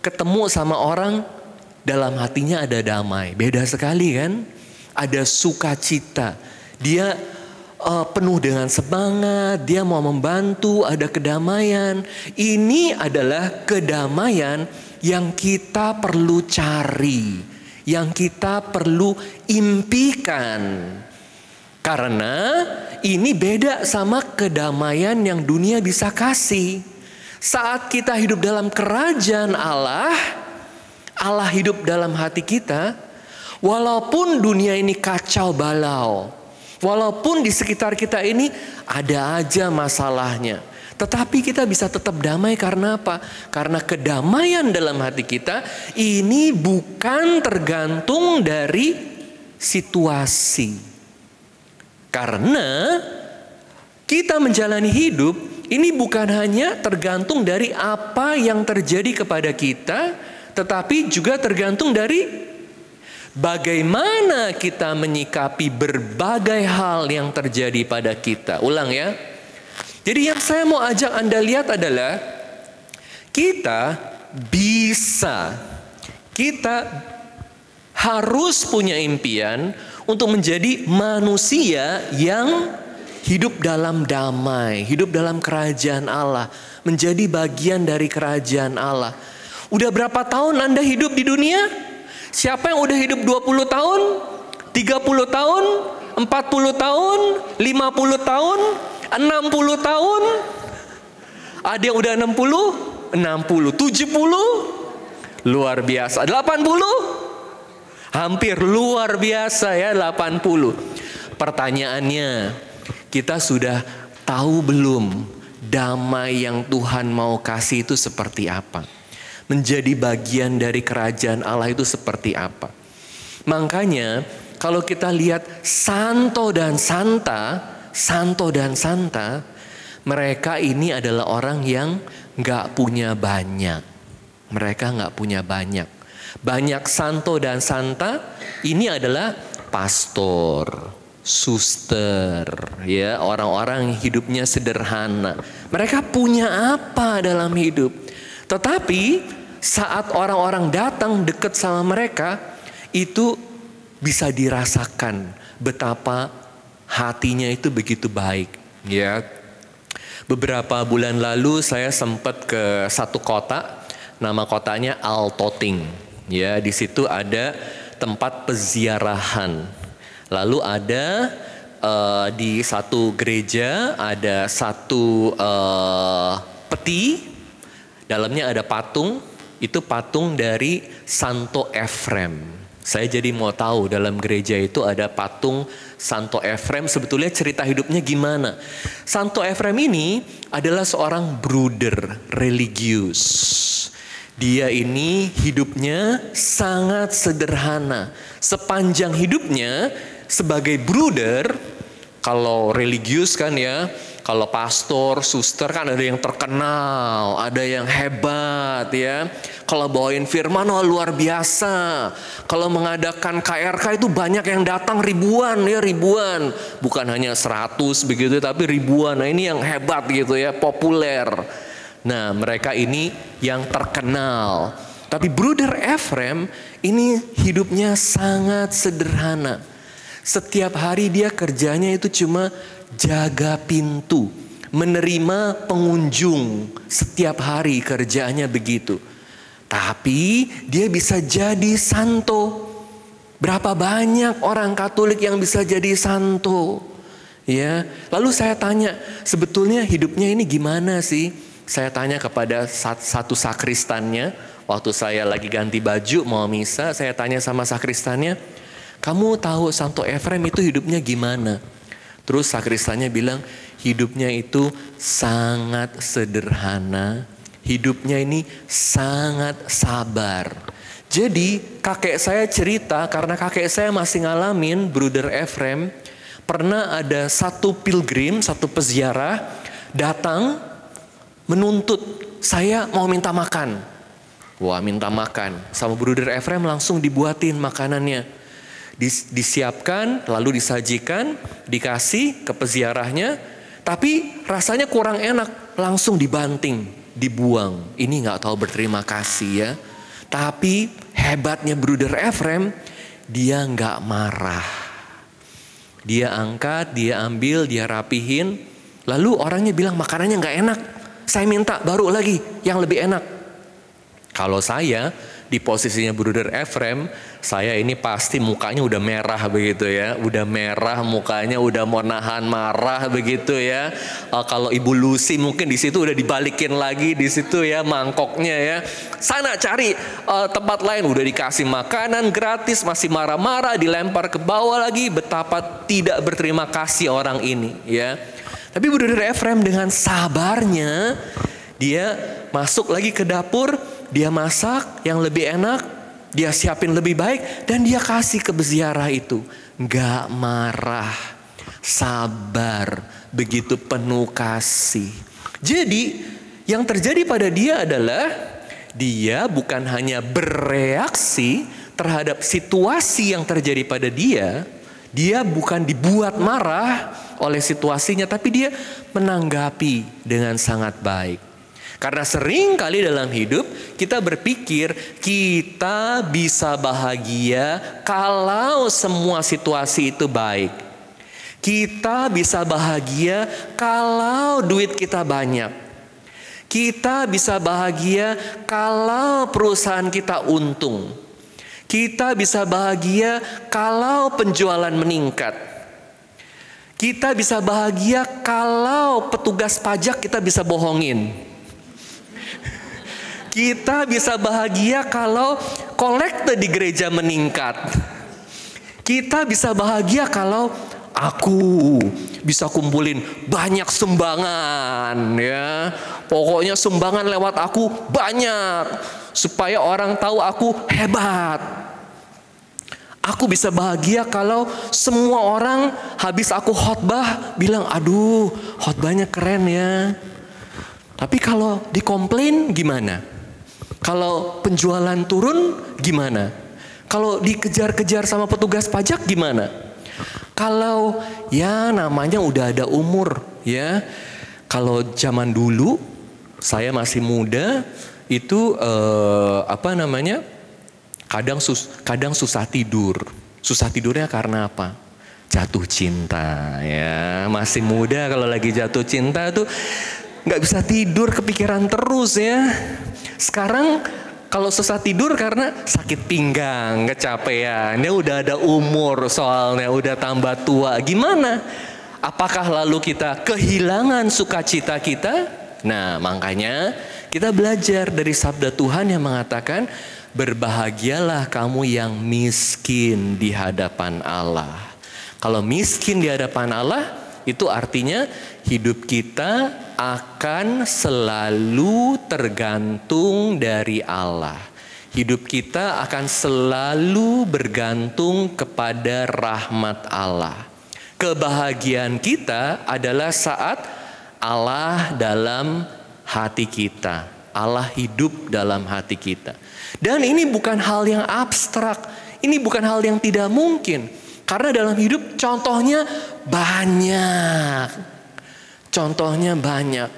ketemu sama orang dalam hatinya ada damai? Beda sekali kan? Ada sukacita. Dia penuh dengan semangat, dia mau membantu, ada kedamaian. Ini adalah kedamaian yang kita perlu cari, yang kita perlu impikan. Karena ini beda sama kedamaian yang dunia bisa kasih. Saat kita hidup dalam kerajaan Allah, Allah hidup dalam hati kita, walaupun dunia ini kacau balau, walaupun di sekitar kita ini ada aja masalahnya, tetapi kita bisa tetap damai karena apa? Karena kedamaian dalam hati kita ini bukan tergantung dari situasi. Karena kita menjalani hidup ini bukan hanya tergantung dari apa yang terjadi kepada kita, tetapi juga tergantung dari bagaimana kita menyikapi berbagai hal yang terjadi pada kita. Ulang ya. Jadi yang saya mau ajak Anda lihat adalah Kita harus punya impian untuk menjadi manusia yang hidup dalam damai, hidup dalam kerajaan Allah, menjadi bagian dari kerajaan Allah. Udah berapa tahun Anda hidup di dunia? Siapa yang udah hidup 20 tahun? 30 tahun? 40 tahun? 50 tahun? 60 tahun? Ada yang udah 60? 60, 70? Luar biasa. 80? Hampir luar biasa ya, 80. Pertanyaannya, kita sudah tahu belum damai yang Tuhan mau kasih itu seperti apa? Menjadi bagian dari kerajaan Allah itu seperti apa? Makanya kalau kita lihat Santo dan Santa, mereka ini adalah orang yang gak punya banyak. Mereka gak punya banyak. Banyak Santo dan Santa ini adalah pastor, suster, ya, orang-orang yang hidupnya sederhana. Mereka punya apa dalam hidup? Tetapi saat orang-orang datang dekat sama mereka, itu bisa dirasakan betapa hatinya itu begitu baik, ya. Beberapa bulan lalu saya sempat ke satu kota, nama kotanya Altoting, ya. Di situ ada tempat peziarahan. Lalu ada di satu gereja ada satu peti, dalamnya ada patung. Itu patung dari Santo Efrem. Saya jadi mau tahu dalam gereja itu ada patung Santo Efrem, sebetulnya cerita hidupnya gimana. Santo Efrem ini adalah seorang bruder religius. Dia ini hidupnya sangat sederhana. Sepanjang hidupnya sebagai bruder, kalau religius kan ya, kalau pastor, suster kan ada yang terkenal, ada yang hebat ya. Kalau bawain firman, oh luar biasa. Kalau mengadakan KRK itu banyak yang datang ribuan ya, ribuan. Bukan hanya 100 begitu, tapi ribuan. Nah ini yang hebat gitu ya, populer. Nah mereka ini yang terkenal. Tapi Bruder Efrem ini hidupnya sangat sederhana. Setiap hari dia kerjanya itu cuma jaga pintu, menerima pengunjung. Setiap hari kerjaannya begitu. Tapi dia bisa jadi santo. Berapa banyak orang Katolik yang bisa jadi santo? Ya, lalu saya tanya, sebetulnya hidupnya ini gimana sih? Saya tanya kepada satu sakristannya, waktu saya lagi ganti baju mau misa, saya tanya sama sakristannya, kamu tahu Santo Efrem itu hidupnya gimana? Terus sakristannya bilang, hidupnya itu sangat sederhana, hidupnya ini sangat sabar. Jadi kakek saya cerita, karena kakek saya masih ngalamin Bruder Efrem, pernah ada satu pilgrim, satu peziarah datang menuntut, saya mau minta makan. Wah, minta makan. Sama Bruder Efrem langsung dibuatin makanannya. Disiapkan, lalu disajikan, dikasih ke peziarahnya. Tapi rasanya kurang enak, langsung dibanting, dibuang. Ini gak tahu berterima kasih ya. Tapi hebatnya Bruder Efrem, dia gak marah. Dia angkat, dia ambil, dia rapihin. Lalu orangnya bilang makanannya gak enak. Saya minta baru lagi yang lebih enak. Kalau saya di posisinya Bruder Efrem, saya ini pasti mukanya udah merah begitu ya. Udah merah mukanya, udah mau nahan marah begitu ya. Kalau Ibu Lucy mungkin di situ udah dibalikin lagi di situ ya mangkoknya ya. Sana cari tempat lain, udah dikasih makanan gratis masih marah-marah, dilempar ke bawah lagi. Betapa tidak berterima kasih orang ini ya. Tapi Bruder Efrem dengan sabarnya dia masuk lagi ke dapur, dia masak yang lebih enak, dia siapin lebih baik, dan dia kasih ke peziarah itu. Gak marah, sabar, begitu penuh kasih. Jadi yang terjadi pada dia adalah dia bukan hanya bereaksi terhadap situasi yang terjadi pada dia. Dia bukan dibuat marah oleh situasinya, tapi dia menanggapi dengan sangat baik. Karena sering kali dalam hidup kita berpikir kita bisa bahagia kalau semua situasi itu baik. Kita bisa bahagia kalau duit kita banyak. Kita bisa bahagia kalau perusahaan kita untung. Kita bisa bahagia kalau penjualan meningkat. Kita bisa bahagia kalau petugas pajak kita bisa bohongin. Kita bisa bahagia kalau kolekte di gereja meningkat. Kita bisa bahagia kalau aku bisa kumpulin banyak sumbangan, ya. Pokoknya sumbangan lewat aku banyak supaya orang tahu aku hebat. Aku bisa bahagia kalau semua orang habis aku khotbah bilang, aduh khotbahnya keren ya. Tapi kalau dikomplain gimana? Kalau penjualan turun gimana? Kalau dikejar-kejar sama petugas pajak gimana? Kalau ya namanya udah ada umur ya. Kalau zaman dulu saya masih muda itu kadang susah tidur. Susah tidurnya karena apa? Jatuh cinta ya. Masih muda kalau lagi jatuh cinta tuh nggak bisa tidur, kepikiran terus ya. Sekarang kalau susah tidur karena sakit pinggang, kecapean. Dia udah ada umur soalnya, udah tambah tua. Gimana? Apakah lalu kita kehilangan sukacita kita? Nah, makanya kita belajar dari sabda Tuhan yang mengatakan, berbahagialah kamu yang miskin di hadapan Allah. Kalau miskin di hadapan Allah, itu artinya hidup kita akan selalu tergantung dari Allah. Hidup kita akan selalu bergantung kepada rahmat Allah. Kebahagiaan kita adalah saat Allah dalam hati kita. Allah hidup dalam hati kita. Dan ini bukan hal yang abstrak. Ini bukan hal yang tidak mungkin. Karena dalam hidup contohnya banyak. Contohnya banyak.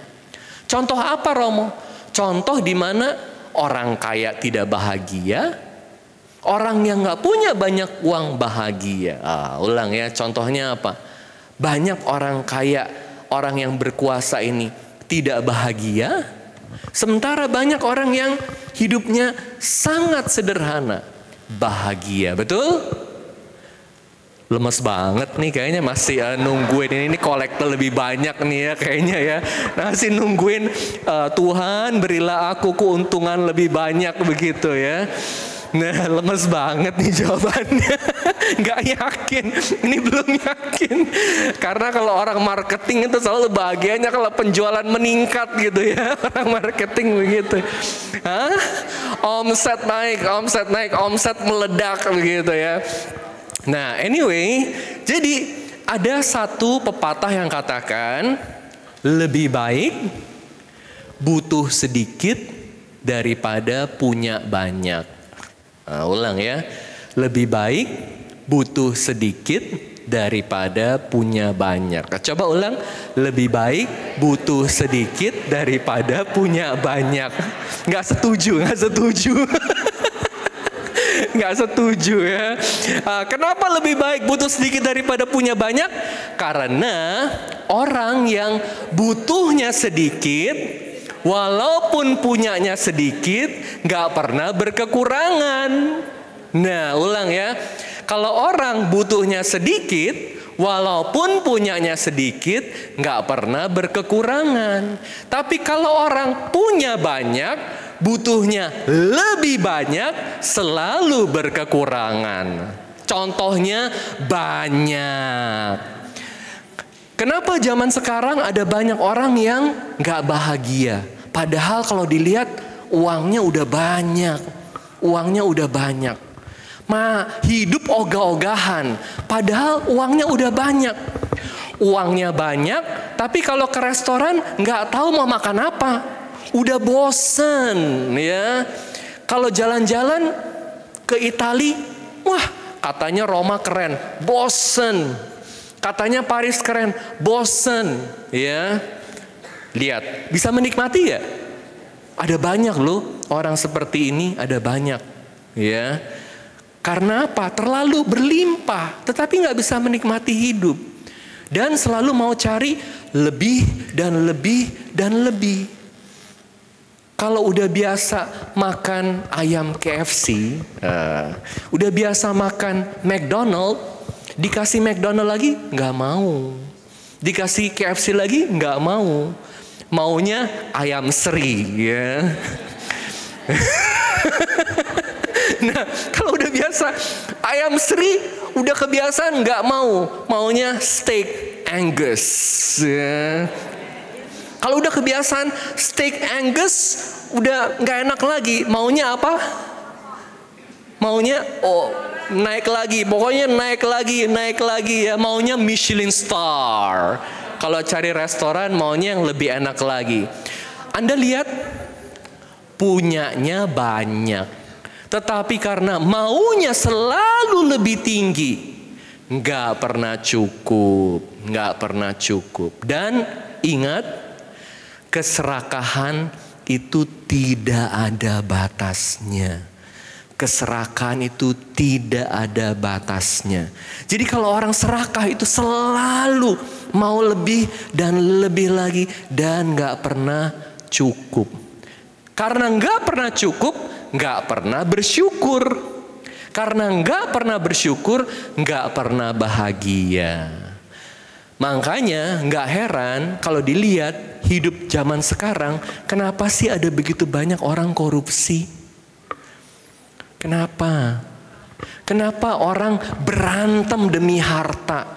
Contoh apa, Romo? Contoh di mana orang kaya tidak bahagia, orang yang nggak punya banyak uang bahagia. Ulang ya, contohnya apa? Banyak orang kaya, orang yang berkuasa ini tidak bahagia, sementara banyak orang yang hidupnya sangat sederhana, bahagia. Betul? Lemes banget nih kayaknya, masih nungguin ini kolektor lebih banyak nih ya kayaknya ya. Masih nungguin Tuhan berilah aku keuntungan lebih banyak begitu ya. Nah, lemes banget nih jawabannya. Nggak yakin, ini belum yakin. Karena kalau orang marketing itu selalu bahagianya kalau penjualan meningkat gitu ya. Orang marketing begitu. Hah? Omset naik, omset meledak begitu ya. Nah, anyway, jadi ada satu pepatah yang katakan lebih baik butuh sedikit daripada punya banyak. Ulang ya, lebih baik butuh sedikit daripada punya banyak. Coba ulang, lebih baik butuh sedikit daripada punya banyak. Nggak setuju. Nggak setuju ya. Kenapa lebih baik butuh sedikit daripada punya banyak? Karena orang yang butuhnya sedikit, walaupun punyanya sedikit, nggak pernah berkekurangan. Nah, ulang ya. Kalau orang butuhnya sedikit, walaupun punyanya sedikit, nggak pernah berkekurangan. Tapi kalau orang punya banyak, butuhnya lebih banyak, selalu berkekurangan. Contohnya banyak. Kenapa zaman sekarang ada banyak orang yang gak bahagia? Padahal kalau dilihat uangnya udah banyak. Hidup ogah-ogahan. Padahal uangnya udah banyak. Uangnya banyak, tapi kalau ke restoran gak tahu mau makan apa. Udah bosen ya. Kalau jalan-jalan ke Itali, wah katanya Roma keren, bosen. Katanya Paris keren, bosen ya. Lihat, bisa menikmati ya? Ada banyak loh orang seperti ini, ada banyak. Ya, karena apa? Terlalu berlimpah, tetapi nggak bisa menikmati hidup. Dan selalu mau cari lebih dan lebih dan lebih. Kalau udah biasa makan ayam KFC, udah biasa makan McDonald, dikasih McDonald lagi nggak mau, dikasih KFC lagi nggak mau, maunya ayam seri, ya. Nah, kalau udah biasa ayam seri, udah kebiasaan nggak mau, maunya steak Angus, ya. Kalau udah kebiasaan steak Angus, udah nggak enak lagi. Maunya apa? Maunya naik lagi. Pokoknya naik lagi ya. Maunya Michelin star. Kalau cari restoran maunya yang lebih enak lagi. Anda lihat, punyanya banyak, tetapi karena maunya selalu lebih tinggi, nggak pernah cukup. Dan ingat, keserakahan itu tidak ada batasnya. Keserakahan itu tidak ada batasnya. Jadi kalau orang serakah itu selalu mau lebih dan lebih lagi dan gak pernah cukup. Karena gak pernah cukup, gak pernah bersyukur. Karena gak pernah bersyukur, gak pernah bahagia. Makanya gak heran kalau dilihat hidup zaman sekarang, kenapa sih ada begitu banyak orang korupsi? Kenapa? Kenapa orang berantem demi harta?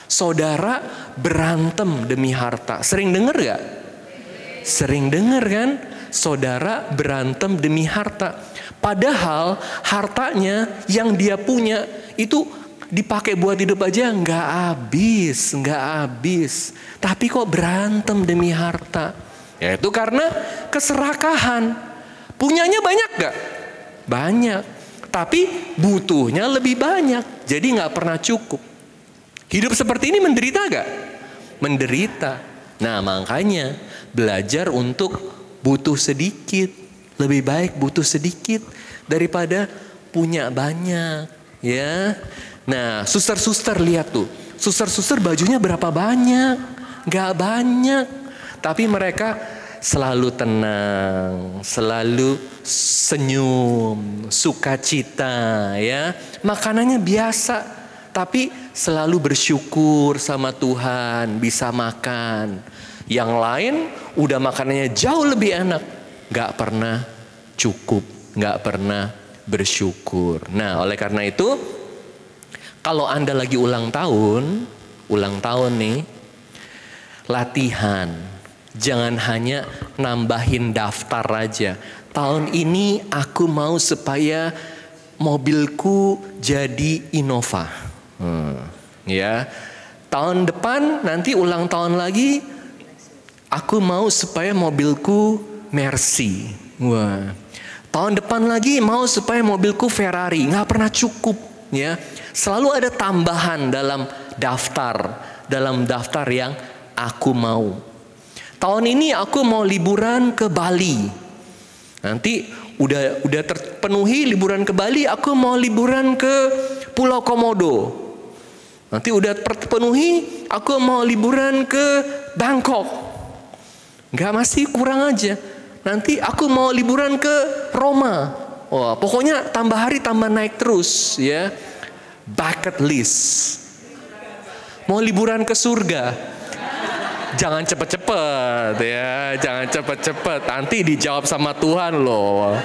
Saudara berantem demi harta. Sering dengar gak? Sering dengar kan? Saudara berantem demi harta. Padahal hartanya yang dia punya itu dipakai buat hidup aja nggak habis. Tapi kok berantem demi harta? Ya itu karena keserakahan. Punyanya banyak gak? Banyak. Tapi butuhnya lebih banyak. Jadi nggak pernah cukup. Hidup seperti ini menderita gak? Menderita. Nah makanya belajar untuk butuh sedikit. Lebih baik butuh sedikit daripada punya banyak. Ya. Nah, suster-suster lihat tuh. Suster-suster bajunya berapa banyak? Gak banyak. Tapi mereka selalu tenang, selalu senyum, sukacita, ya. Makanannya biasa, tapi selalu bersyukur sama Tuhan bisa makan. Yang lain udah makanannya jauh lebih enak, gak pernah cukup, gak pernah bersyukur. Nah, oleh karena itu, kalau Anda lagi ulang tahun nih, latihan. Jangan hanya nambahin daftar aja. Tahun ini aku mau supaya mobilku jadi Innova. Ya. Tahun depan nanti ulang tahun lagi, aku mau supaya mobilku Mercy. Wah. Tahun depan lagi mau supaya mobilku Ferrari. Nggak pernah cukup, ya. Selalu ada tambahan dalam daftar yang aku mau. Tahun ini aku mau liburan ke Bali. Nanti udah terpenuhi liburan ke Bali, aku mau liburan ke Pulau Komodo. Nanti udah terpenuhi, aku mau liburan ke Bangkok. Nggak, masih kurang aja. Nanti aku mau liburan ke Roma. Wah, pokoknya tambah hari tambah naik terus, ya. Bucket list. Mau liburan ke surga. Jangan cepet-cepet, ya. Jangan cepet-cepet. Nanti dijawab sama Tuhan loh.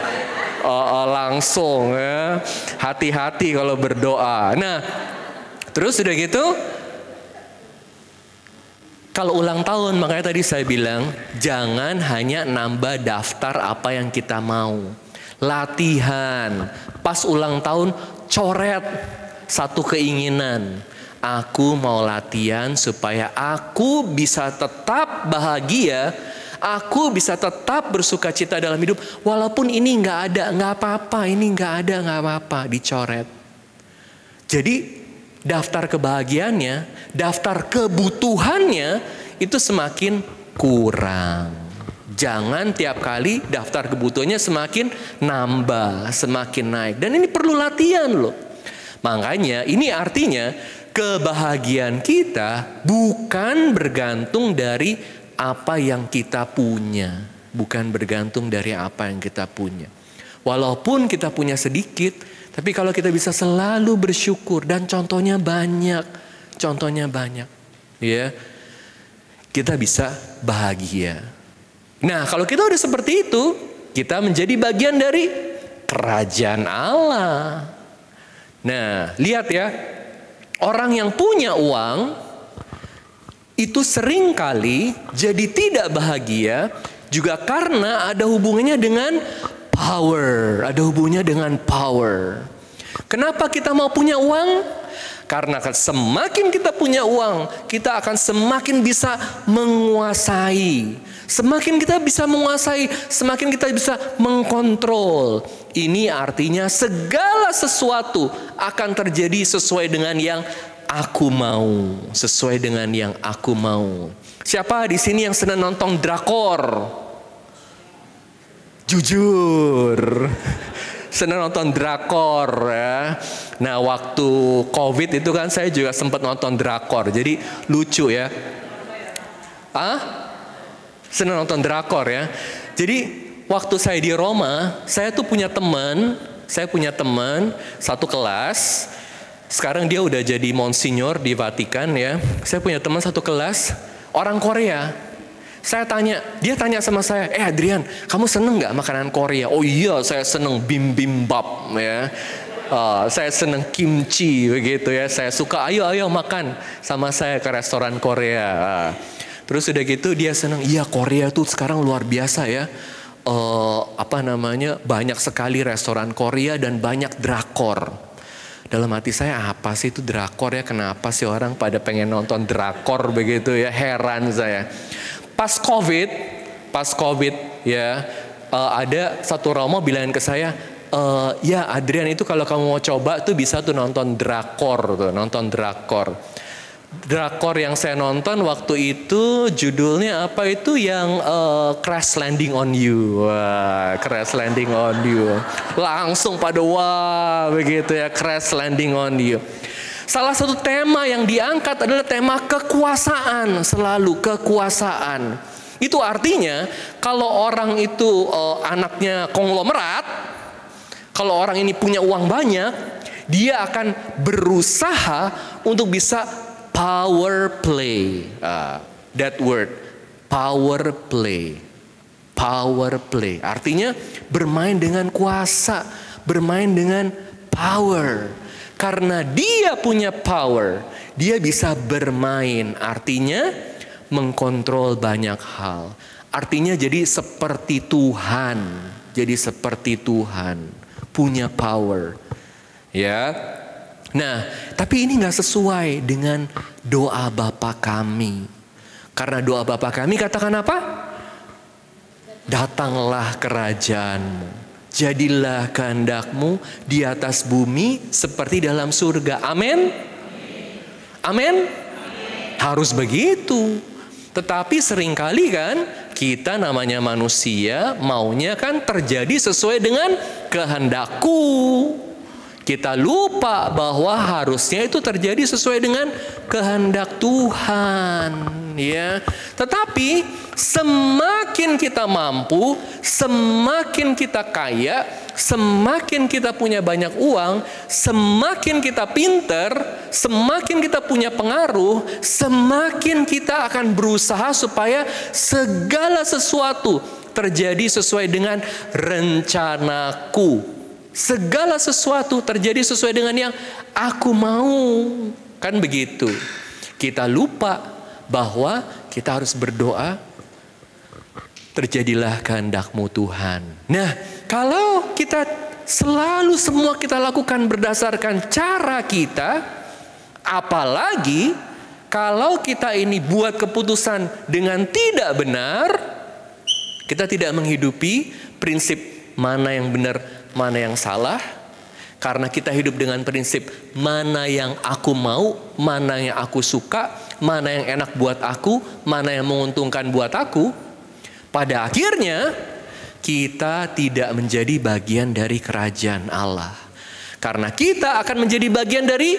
Langsung, ya. Hati-hati kalau berdoa. Nah, terus udah gitu, kalau ulang tahun, makanya tadi saya bilang, jangan hanya nambah daftar apa yang kita mau. Latihan. Pas ulang tahun, coret satu keinginan. Aku mau latihan supaya aku bisa tetap bahagia. Aku bisa tetap bersuka cita dalam hidup. Walaupun ini nggak ada, nggak apa-apa. Ini nggak ada, nggak apa-apa. Dicoret. Jadi daftar kebahagiaannya, daftar kebutuhannya itu semakin kurang. Jangan tiap kali daftar kebutuhannya semakin nambah, semakin naik. Dan ini perlu latihan loh. Makanya ini artinya kebahagiaan kita bukan bergantung dari apa yang kita punya. Bukan bergantung dari apa yang kita punya. Walaupun kita punya sedikit, tapi kalau kita bisa selalu bersyukur dan contohnya banyak, ya, kita bisa bahagia. Nah, kalau kita udah seperti itu, kita menjadi bagian dari kerajaan Allah. Nah, lihat ya, orang yang punya uang itu seringkali jadi tidak bahagia juga karena ada hubungannya dengan power. Ada hubungannya dengan power. Kenapa kita mau punya uang? Karena semakin kita punya uang, kita akan semakin bisa menguasai. Semakin kita bisa menguasai, semakin kita bisa mengkontrol. Ini artinya segala sesuatu akan terjadi sesuai dengan yang aku mau. Sesuai dengan yang aku mau. Siapa di sini yang senang nonton drakor? Jujur. Senang nonton drakor ya. Nah, waktu COVID itu kan saya juga sempat nonton drakor. Jadi lucu ya. Senang nonton drakor ya. Jadi waktu saya di Roma, saya tuh punya teman satu kelas. Sekarang dia udah jadi monsinyur di Vatikan ya. Saya punya teman satu kelas orang Korea. Saya tanya, dia tanya sama saya, Adrian, kamu seneng gak makanan Korea? Oh iya, saya seneng bibimbap ya. Saya seneng kimchi begitu ya. Saya suka, ayo makan sama saya ke restoran Korea. Terus udah gitu dia seneng, iya Korea tuh sekarang luar biasa ya. Banyak sekali restoran Korea dan banyak drakor. Dalam hati saya, apa sih itu drakor ya? Kenapa sih orang pada pengen nonton drakor begitu ya? Heran saya. Pas COVID ya, ada satu romo bilangin ke saya, ya Adrian itu kalau kamu mau coba tuh bisa tuh nonton drakor. Drakor yang saya nonton waktu itu judulnya apa itu yang Crash Landing on You. Wah, Crash Landing on You. Langsung pada wah begitu ya, Crash Landing on You. Salah satu tema yang diangkat adalah tema kekuasaan, selalu kekuasaan. Itu artinya kalau orang itu anaknya konglomerat, kalau orang ini punya uang banyak, dia akan berusaha untuk bisa power play. That word, power play. Power play. Artinya bermain dengan kuasa, bermain dengan power. Karena dia punya power, dia bisa bermain. Artinya mengkontrol banyak hal. Artinya jadi seperti Tuhan. Jadi seperti Tuhan. Punya power. Ya. Nah, tapi ini gak sesuai dengan doa Bapa kami. Karena doa Bapa kami katakan apa? Datanglah kerajaanmu. Jadilah kehendak-Mu di atas bumi seperti dalam surga. Amin? Amin? Harus begitu. Tetapi seringkali kan kita namanya manusia maunya kan terjadi sesuai dengan kehendakku. Kita lupa bahwa harusnya itu terjadi sesuai dengan kehendak Tuhan, ya. Tetapi semakin kita mampu, semakin kita kaya, semakin kita punya banyak uang, semakin kita pinter, semakin kita punya pengaruh, semakin kita akan berusaha supaya segala sesuatu terjadi sesuai dengan rencanaku. Segala sesuatu terjadi sesuai dengan yang aku mau. Kan begitu. Kita lupa bahwa kita harus berdoa, terjadilah kehendak-Mu Tuhan. Nah, kalau kita selalu semua kita lakukan berdasarkan cara kita, apalagi kalau kita ini buat keputusan dengan tidak benar, kita tidak menghidupi prinsip mana yang benar, mana yang salah. Karena kita hidup dengan prinsip mana yang aku mau, mana yang aku suka, mana yang enak buat aku, mana yang menguntungkan buat aku. pada akhirnya kita tidak menjadi bagian dari kerajaan Allah. Karena kita akan menjadi bagian dari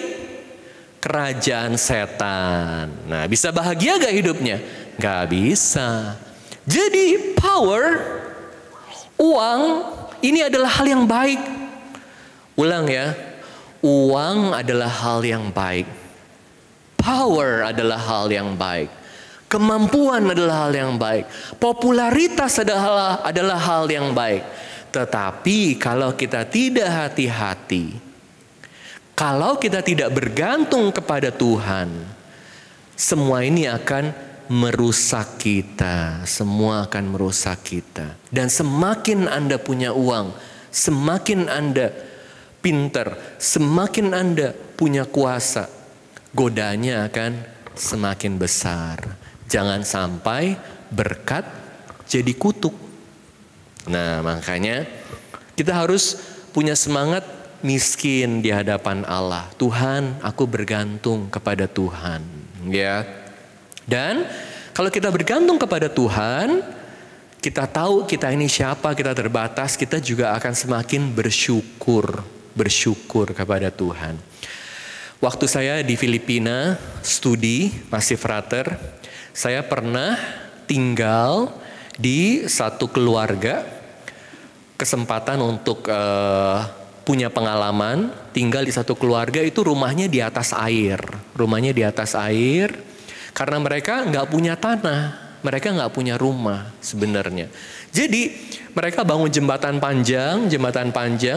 kerajaan setan. Nah, bisa bahagia gak hidupnya? Gak bisa. Jadi power, uang, ini adalah hal yang baik. Ulang ya, uang adalah hal yang baik. Power adalah hal yang baik. Kemampuan adalah hal yang baik. Popularitas adalah hal yang baik. Tetapi kalau kita tidak hati-hati, kalau kita tidak bergantung kepada Tuhan, semua ini akan merusak kita. Semua akan merusak kita. Dan semakin Anda punya uang, semakin Anda pinter, semakin Anda punya kuasa, godanya akan semakin besar. Jangan sampai berkat jadi kutuk. Nah, makanya kita harus punya semangat miskin di hadapan Allah. Tuhan, aku bergantung kepada Tuhan, ya. Dan kalau kita bergantung kepada Tuhan, kita tahu kita ini siapa, kita terbatas, kita juga akan semakin bersyukur kepada Tuhan. Waktu saya di Filipina studi masih frater, saya pernah tinggal di satu keluarga, kesempatan untuk punya pengalaman tinggal di satu keluarga itu rumahnya di atas air. Rumahnya di atas air karena mereka nggak punya tanah, mereka nggak punya rumah sebenarnya. Jadi mereka bangun jembatan panjang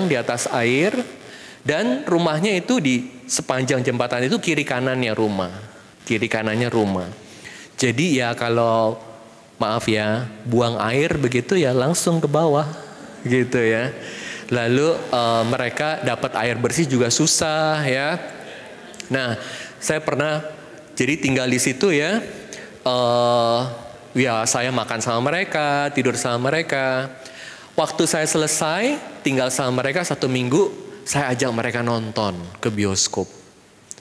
di atas air dan rumahnya itu di sepanjang jembatan itu kiri kanannya rumah. Jadi ya kalau maaf ya, buang air begitu ya langsung ke bawah gitu ya. Lalu mereka dapat air bersih juga susah ya. Nah, saya pernah jadi tinggal di situ ya. Ya saya makan sama mereka, tidur sama mereka. Waktu saya selesai tinggal sama mereka 1 minggu, saya ajak mereka nonton ke bioskop.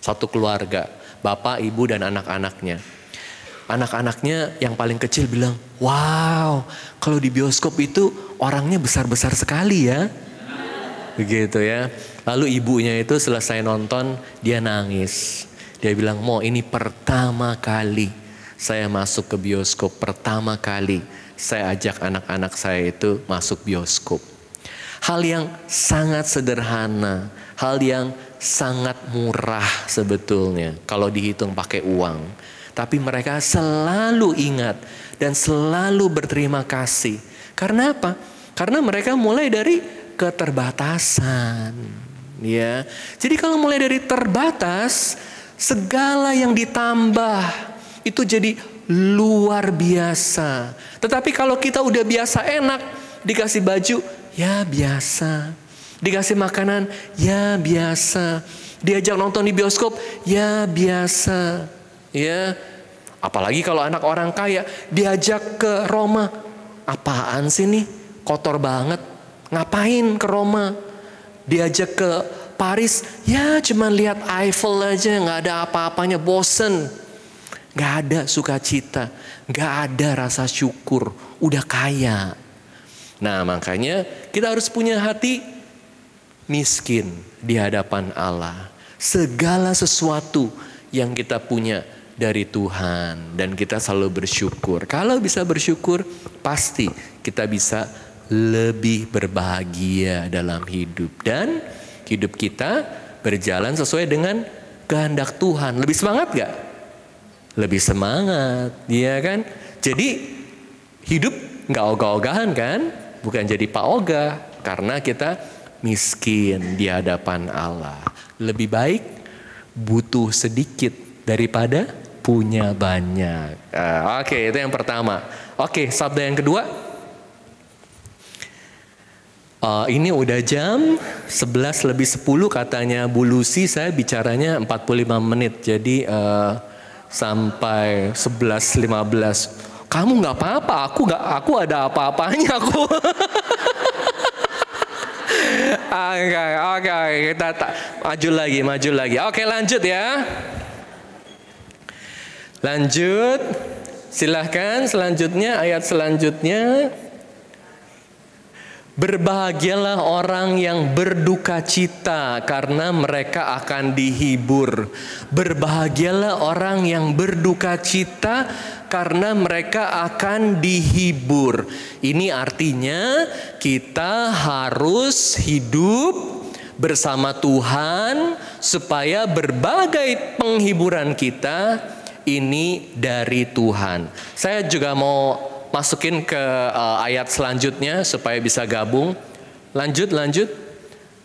Satu keluarga, bapak, ibu dan anak-anaknya. Anak-anaknya yang paling kecil bilang, wow, kalau di bioskop itu orangnya besar-besar sekali ya. Begitu ya. Lalu ibunya itu selesai nonton, dia nangis. Dia bilang, Mo, ini pertama kali saya masuk ke bioskop. Pertama kali saya ajak anak-anak saya itu masuk bioskop. Hal yang sangat sederhana, hal yang sangat murah sebetulnya kalau dihitung pakai uang. Tapi mereka selalu ingat dan selalu berterima kasih. Karena apa? Karena mereka mulai dari keterbatasan. Ya. Jadi kalau mulai dari terbatas, segala yang ditambah itu jadi luar biasa. Tetapi kalau kita udah biasa enak, dikasih baju, ya biasa. Dikasih makanan, ya biasa. Diajak nonton di bioskop, ya biasa. Ya, apalagi kalau anak orang kaya diajak ke Roma, apaan sih nih, kotor banget, ngapain ke Roma? Diajak ke Paris, ya cuma lihat Eiffel aja, nggak ada apa-apanya, bosen, nggak ada sukacita, nggak ada rasa syukur, udah kaya. Nah makanya kita harus punya hati miskin di hadapan Allah. Segala sesuatu yang kita punya dari Tuhan dan kita selalu bersyukur. Kalau bisa bersyukur, pasti kita bisa lebih berbahagia dalam hidup dan hidup kita berjalan sesuai dengan kehendak Tuhan. Lebih semangat gak? Lebih semangat, ya kan? Jadi hidup gak ogah-ogahan kan? Bukan jadi Pak Ogah karena kita miskin di hadapan Allah. Lebih baik butuh sedikit daripada punya banyak. Oke, itu yang pertama. Oke, sabda yang kedua. Ini udah jam 11 lebih 10 katanya Bu Lucy, saya bicaranya 45 menit. Jadi sampai 11.15. Kamu nggak apa-apa, aku ada apa-apanya aku. Oke, kita maju lagi. Oke, lanjut ya. Lanjut. Silahkan selanjutnya, ayat selanjutnya. Berbahagialah orang yang berduka cita karena mereka akan dihibur. Berbahagialah orang yang berduka cita karena mereka akan dihibur. Ini artinya kita harus hidup bersama Tuhan supaya berbagai penghiburan kita ini dari Tuhan. Saya juga mau masukin ke ayat selanjutnya supaya bisa gabung. Lanjut.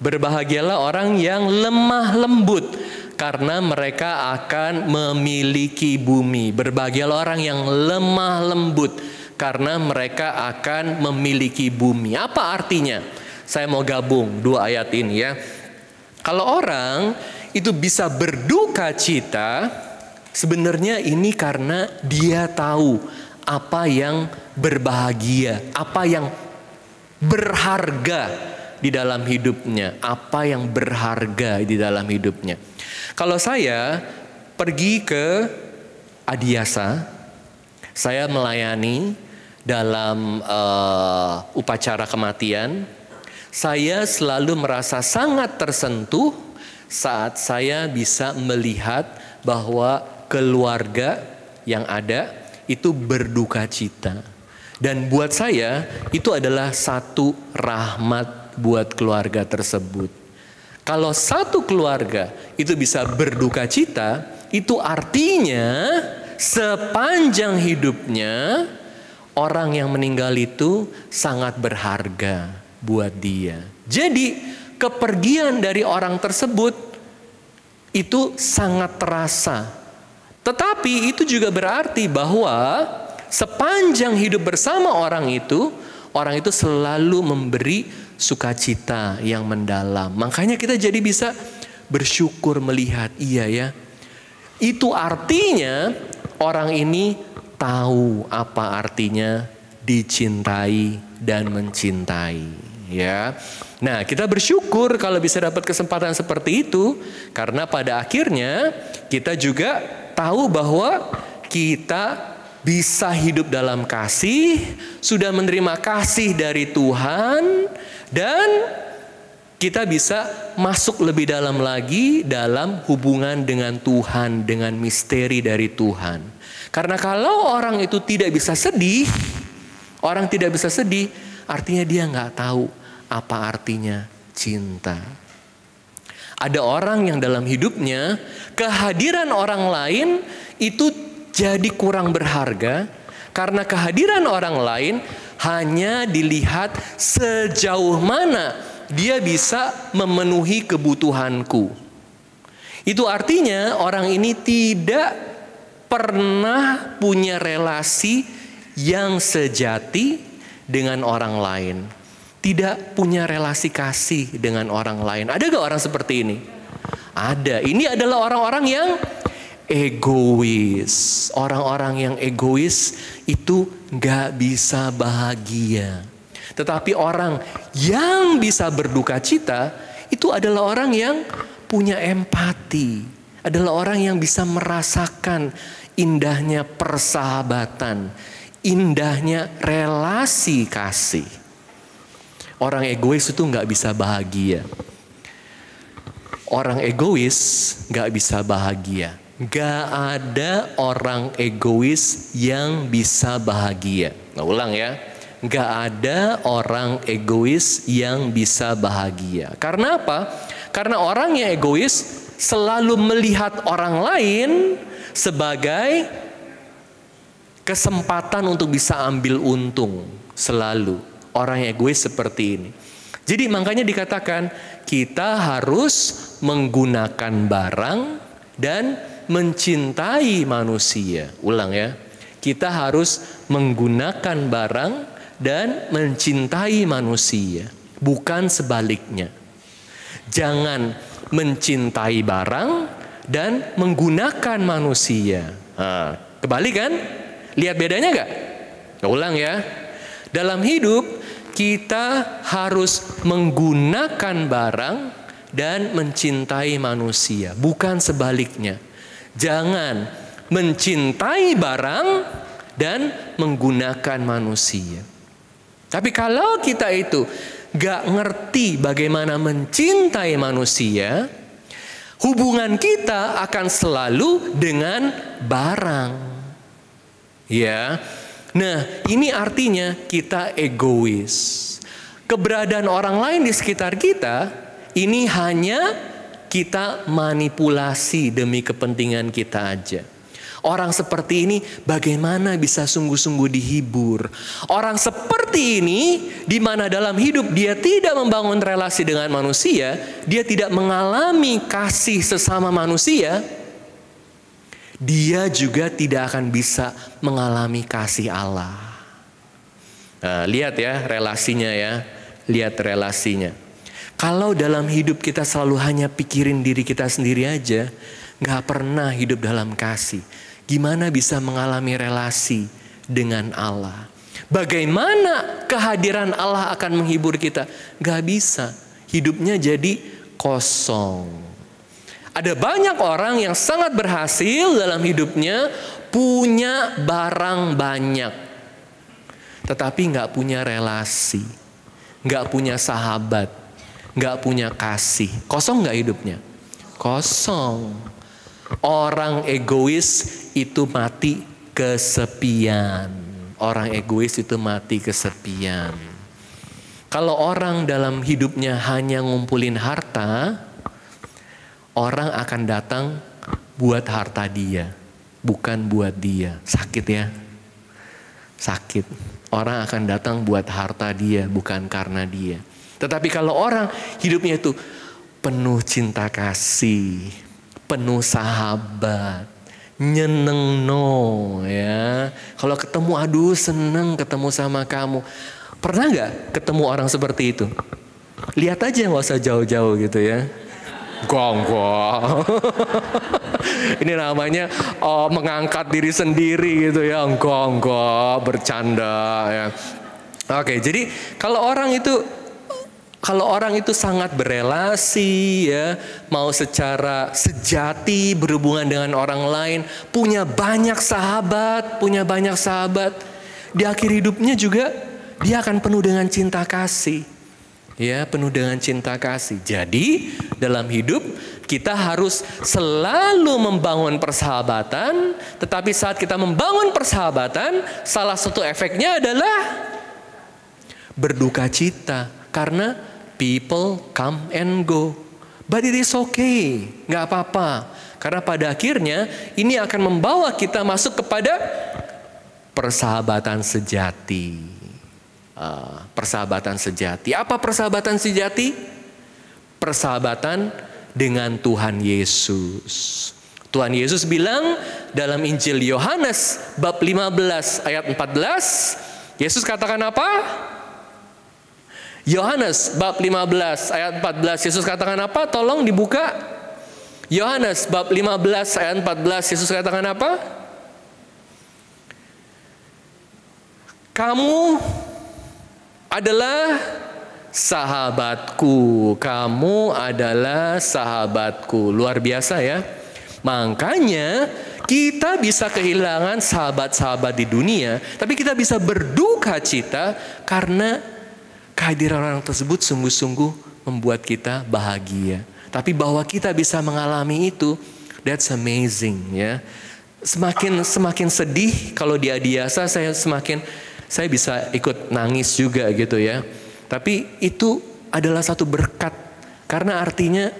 Berbahagialah orang yang lemah lembut karena mereka akan memiliki bumi. Berbahagialah orang yang lemah lembut karena mereka akan memiliki bumi. Apa artinya? Saya mau gabung dua ayat ini ya. Kalau orang itu bisa berduka cita, sebenarnya ini karena dia tahu apa yang berbahagia, apa yang berharga di dalam hidupnya, apa yang berharga di dalam hidupnya. Kalau saya pergi ke Adiasa, saya melayani dalam upacara kematian, saya selalu merasa sangat tersentuh saat saya bisa melihat bahwa keluarga yang ada itu berduka cita. Dan buat saya itu adalah satu rahmat buat keluarga tersebut. Kalau satu keluarga itu bisa berduka cita, itu artinya sepanjang hidupnya orang yang meninggal itu sangat berharga buat dia. Jadi kepergian dari orang tersebut itu sangat terasa. Tetapi itu juga berarti bahwa sepanjang hidup bersama orang itu selalu memberi sukacita yang mendalam. Makanya kita jadi bisa bersyukur melihat, iya ya. Itu artinya orang ini tahu apa artinya dicintai dan mencintai, ya. Nah, kita bersyukur kalau bisa dapat kesempatan seperti itu, karena pada akhirnya kita juga tahu bahwa kita bisa hidup dalam kasih, sudah menerima kasih dari Tuhan, dan kita bisa masuk lebih dalam lagi dalam hubungan dengan Tuhan, dengan misteri dari Tuhan. Karena kalau orang itu tidak bisa sedih, artinya dia nggak tahu apa artinya cinta. Ada orang yang dalam hidupnya kehadiran orang lain itu jadi kurang berharga karena kehadiran orang lain hanya dilihat sejauh mana dia bisa memenuhi kebutuhanku. Itu artinya orang ini tidak pernah punya relasi yang sejati dengan orang lain. Tidak punya relasi kasih dengan orang lain. Ada gak orang seperti ini? Ada. Ini adalah orang-orang yang egois. Orang-orang yang egois itu gak bisa bahagia. Tetapi orang yang bisa berduka cita itu adalah orang yang punya empati. Adalah orang yang bisa merasakan indahnya persahabatan, indahnya relasi kasih. Orang egois itu nggak bisa bahagia. Orang egois nggak bisa bahagia. Nggak ada orang egois yang bisa bahagia. Nah, ulang ya. Nggak ada orang egois yang bisa bahagia. Karena apa? Karena orang yang egois selalu melihat orang lain sebagai kesempatan untuk bisa ambil untung. Selalu. Orang egois seperti ini. Jadi makanya dikatakan kita harus menggunakan barang dan mencintai manusia. Ulang ya. Kita harus menggunakan barang dan mencintai manusia. Bukan sebaliknya. Jangan mencintai barang dan menggunakan manusia. Nah, kebalik kan? Lihat bedanya gak? Ulang ya. Dalam hidup kita harus menggunakan barang dan mencintai manusia, bukan sebaliknya. Jangan mencintai barang dan menggunakan manusia. Tapi kalau kita itu gak ngerti bagaimana mencintai manusia, hubungan kita akan selalu dengan barang. Ya. Nah, ini artinya kita egois. Keberadaan orang lain di sekitar kita ini hanya kita manipulasi demi kepentingan kita aja. Orang seperti ini bagaimana bisa sungguh-sungguh dihibur? Orang seperti ini di mana dalam hidup dia tidak membangun relasi dengan manusia, dia tidak mengalami kasih sesama manusia, dia juga tidak akan bisa mengalami kasih Allah. Nah, lihat ya relasinya ya. Lihat relasinya. Kalau dalam hidup kita selalu hanya pikirin diri kita sendiri aja, gak pernah hidup dalam kasih, gimana bisa mengalami relasi dengan Allah? Bagaimana kehadiran Allah akan menghibur kita? Gak bisa. Hidupnya jadi kosong. Ada banyak orang yang sangat berhasil dalam hidupnya, punya barang banyak, tetapi gak punya relasi, gak punya sahabat, gak punya kasih. Kosong gak hidupnya? Kosong. Orang egois itu mati kesepian. Orang egois itu mati kesepian. Kalau orang dalam hidupnya hanya ngumpulin harta, orang akan datang buat harta dia, bukan buat dia. Sakit ya? Sakit. Orang akan datang buat harta dia, bukan karena dia. Tetapi kalau orang hidupnya itu penuh cinta kasih, penuh sahabat, nyeneng ya. Kalau ketemu, aduh seneng ketemu sama kamu. Pernah gak ketemu orang seperti itu? Lihat aja, gak usah jauh-jauh gitu ya. Enggak. Ini namanya mengangkat diri sendiri gitu ya. Enggak, bercanda ya. Oke, jadi kalau orang itu sangat berelasi ya, mau secara sejati berhubungan dengan orang lain, punya banyak sahabat, di akhir hidupnya juga dia akan penuh dengan cinta kasih. Ya, penuh dengan cinta kasih. Jadi dalam hidup kita harus selalu membangun persahabatan. Tetapi saat kita membangun persahabatan, salah satu efeknya adalah berduka cita. Karena people come and go. But it is okay, gak apa-apa. Karena pada akhirnya ini akan membawa kita masuk kepada persahabatan sejati. Persahabatan sejati. Apa persahabatan sejati? Persahabatan dengan Tuhan Yesus. Tuhan Yesus bilang dalam Injil Yohanes bab 15 ayat 14, Yesus katakan apa? Yohanes bab 15 ayat 14, Yesus katakan apa? Tolong dibuka. Yohanes bab 15 ayat 14, Yesus katakan apa? Kamu adalah sahabatku. Kamu adalah sahabatku. Luar biasa ya. Makanya kita bisa kehilangan sahabat-sahabat di dunia, tapi kita bisa berduka cita karena kehadiran orang tersebut sungguh-sungguh membuat kita bahagia. Tapi bahwa kita bisa mengalami itu, that's amazing ya. Semakin sedih kalau di Adiasa, saya bisa ikut nangis juga gitu ya. Tapi itu adalah satu berkat. Karena artinya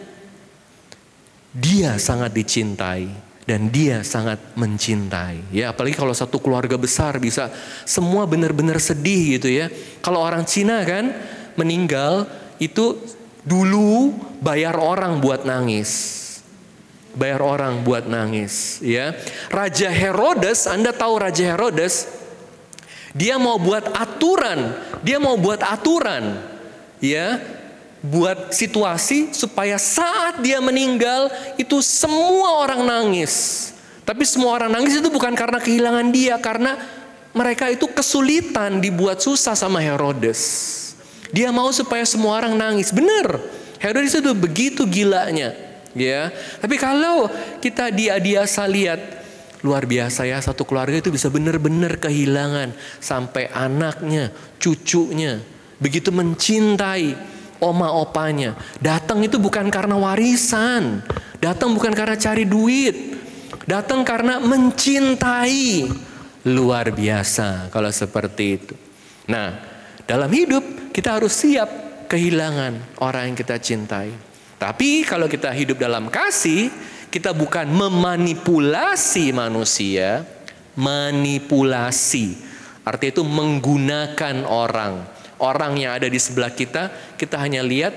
dia sangat dicintai. Dan dia sangat mencintai. Ya, apalagi kalau satu keluarga besar bisa semua benar-benar sedih gitu ya. Kalau orang Cina kan meninggal itu dulu bayar orang buat nangis. Bayar orang buat nangis ya. Raja Herodes, Anda tahu Raja Herodes? Dia mau buat aturan ya, buat situasi supaya saat dia meninggal itu semua orang nangis. Tapi semua orang nangis itu bukan karena kehilangan dia, karena mereka itu kesulitan, dibuat susah sama Herodes. Dia mau supaya semua orang nangis. Bener, Herodes itu begitu gilanya ya. Tapi kalau kita di Adiasa lihat Luar biasa ya, satu keluarga itu bisa benar-benar kehilangan. Sampai anaknya, cucunya. Begitu mencintai oma opanya. Datang itu bukan karena warisan. Datang bukan karena cari duit. Datang karena mencintai. Luar biasa kalau seperti itu. Nah, dalam hidup kita harus siap kehilangan orang yang kita cintai. Tapi kalau kita hidup dalam kasih, kita bukan memanipulasi manusia, manipulasi. Artinya itu menggunakan orang. Orang yang ada di sebelah kita, kita hanya lihat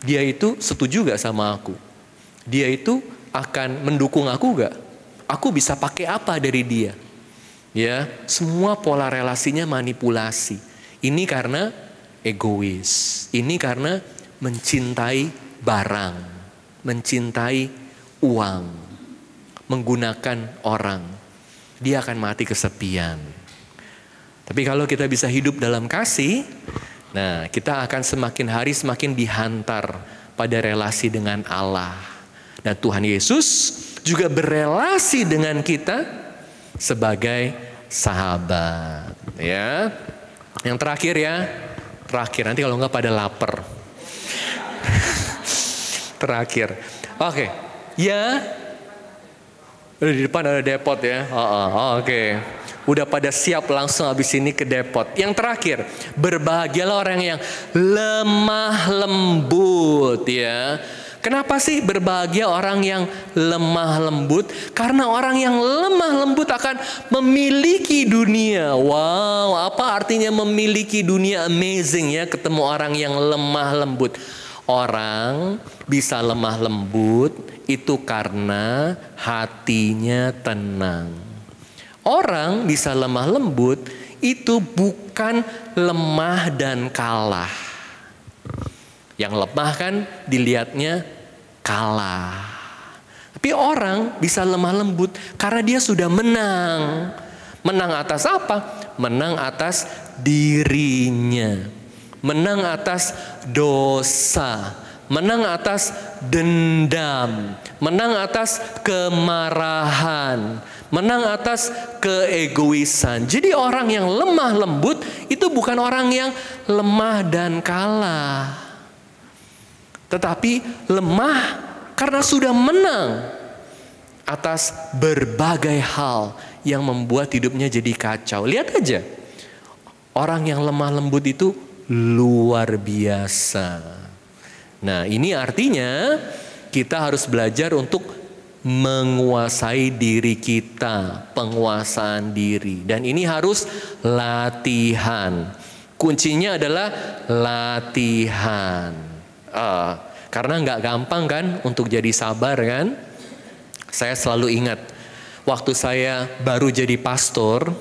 dia itu setuju gak sama aku? Dia itu akan mendukung aku gak? Aku bisa pakai apa dari dia? Ya, semua pola relasinya manipulasi. Ini karena egois. Ini karena mencintai barang, mencintai uang, menggunakan orang, dia akan mati kesepian. Tapi kalau kita bisa hidup dalam kasih, nah kita akan semakin hari semakin dihantar pada relasi dengan Allah. Dan Tuhan Yesus juga berelasi dengan kita sebagai sahabat. Ya, yang terakhir ya, terakhir nanti kalau nggak pada lapar. Terakhir, oke. Ya, udah di depan ada depot ya. Oke. Udah pada siap langsung habis ini ke depot. Yang terakhir, berbahagialah orang yang lemah lembut ya. Kenapa sih berbahagia orang yang lemah lembut? Karena orang yang lemah lembut akan memiliki dunia. Wow, apa artinya memiliki dunia? Amazing ya, ketemu orang yang lemah lembut. Orang bisa lemah lembut itu karena hatinya tenang. Orang bisa lemah lembut itu bukan lemah dan kalah. Yang lemah kan dilihatnya kalah. Tapi orang bisa lemah lembut karena dia sudah menang. Menang atas apa? Menang atas dirinya. Menang atas dosa, menang atas dendam, menang atas kemarahan, menang atas keegoisan. Jadi orang yang lemah lembut itu bukan orang yang lemah dan kalah, tetapi lemah karena sudah menang atas berbagai hal yang membuat hidupnya jadi kacau. Lihat aja, orang yang lemah lembut itu luar biasa. Nah, ini artinya kita harus belajar untuk menguasai diri kita, penguasaan diri. Dan ini harus latihan. Kuncinya adalah latihan. Karena nggak gampang kan untuk jadi sabar kan. Saya selalu ingat waktu saya baru jadi pastor.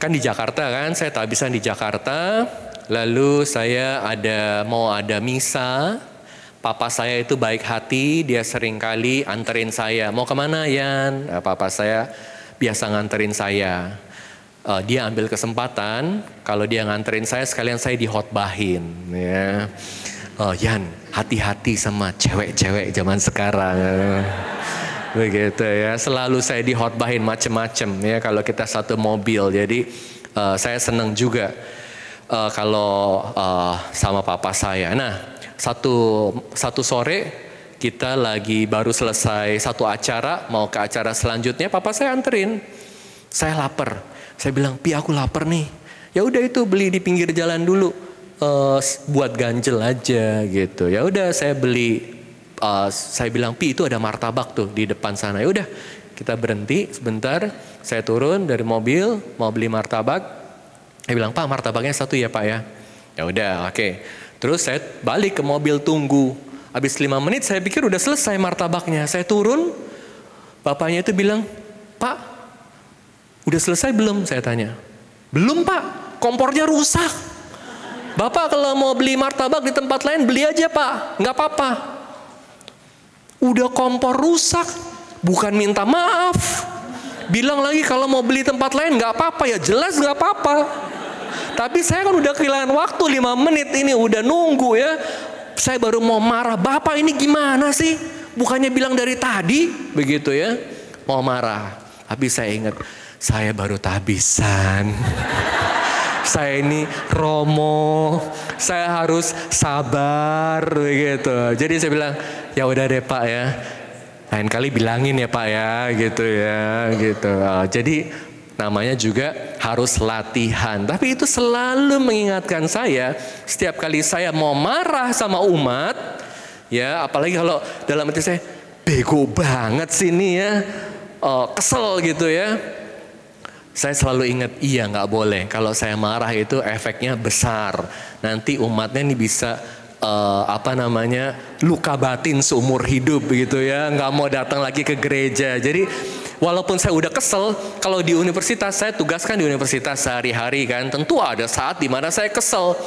Kan di Jakarta kan, saya kehabisan di Jakarta. Lalu saya mau ada misa. Papa saya itu baik hati, dia sering kali anterin saya. Mau kemana Yan? Papa saya biasa nganterin saya. Dia ambil kesempatan, kalau dia nganterin saya sekalian saya dihotbahin. Ya. Yan, hati-hati sama cewek-cewek zaman sekarang. Begitu ya, selalu saya dihotbahin macem-macem ya kalau kita satu mobil. Jadi saya senang juga kalau sama papa saya. Nah, satu sore kita lagi baru selesai satu acara, mau ke acara selanjutnya, papa saya anterin. Saya lapar. Saya bilang, "Pi, aku lapar nih." Ya udah itu beli di pinggir jalan dulu buat ganjel aja gitu. Ya udah saya beli. Saya bilang, "Pi, itu ada martabak tuh di depan sana." Ya udah, kita berhenti sebentar. Saya turun dari mobil, mau beli martabak. Saya bilang, "Pak, martabaknya satu ya Pak ya." Ya udah, oke. Terus saya balik ke mobil tunggu. Habis 5 menit saya pikir udah selesai martabaknya. Saya turun, bapaknya itu bilang, "Pak, udah selesai belum?" Saya tanya. "Belum Pak, kompornya rusak. Bapak kalau mau beli martabak di tempat lain beli aja Pak, nggak apa-apa." Udah kompor rusak, bukan minta maaf. Bilang lagi kalau mau beli tempat lain nggak apa-apa, ya jelas nggak apa-apa. Tapi saya kan udah kehilangan waktu 5 menit ini, udah nunggu ya. Saya baru mau marah, "Bapak ini gimana sih? bukannya bilang dari tadi begitu ya, mau marah. Tapi saya ingat, saya baru tabisan. Saya ini Romo, saya harus sabar begitu. Jadi saya bilang, ya udah deh Pak ya, lain kali bilangin ya Pak ya, gitu ya, gitu. Jadi namanya juga harus latihan. Tapi itu selalu mengingatkan saya setiap kali saya mau marah sama umat, ya apalagi kalau dalam hati saya bego banget sih ini ya, kesel gitu ya. Saya selalu ingat, iya nggak boleh. Kalau saya marah itu efeknya besar. Nanti umatnya ini bisa luka batin seumur hidup begitu ya. Nggak mau datang lagi ke gereja. Jadi walaupun saya udah kesel, kalau di universitas, saya tugaskan di universitas sehari-hari kan. Tentu ada saat di mana saya kesel.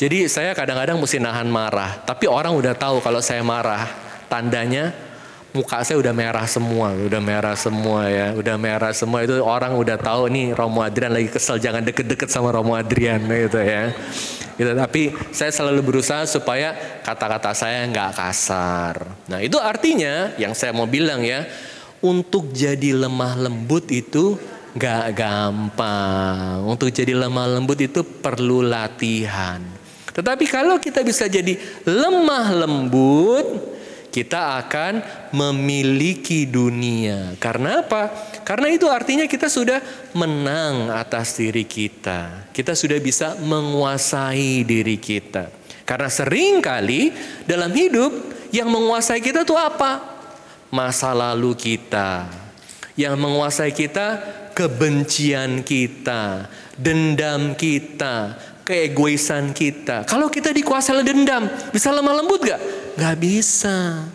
Jadi saya kadang-kadang mesti nahan marah. Tapi orang udah tahu kalau saya marah. Tandanya muka saya udah merah semua ya. Udah merah semua, itu orang udah tahu nih Romo Adrian lagi kesel, jangan deket-deket sama Romo Adrian gitu ya. Gitu, tapi saya selalu berusaha supaya kata-kata saya nggak kasar. Nah itu artinya yang saya mau bilang ya, untuk jadi lemah lembut itu nggak gampang. Untuk jadi lemah lembut itu perlu latihan. Tetapi kalau kita bisa jadi lemah lembut, kita akan memiliki dunia. Karena apa? Karena itu artinya kita sudah menang atas diri kita. Kita sudah bisa menguasai diri kita. Karena seringkali dalam hidup yang menguasai kita itu apa? Masa lalu kita. Yang menguasai kita kebencian kita, dendam kita, keegoisan kita. Kalau kita dikuasai oleh dendam, bisa lemah lembut gak? Gak bisa.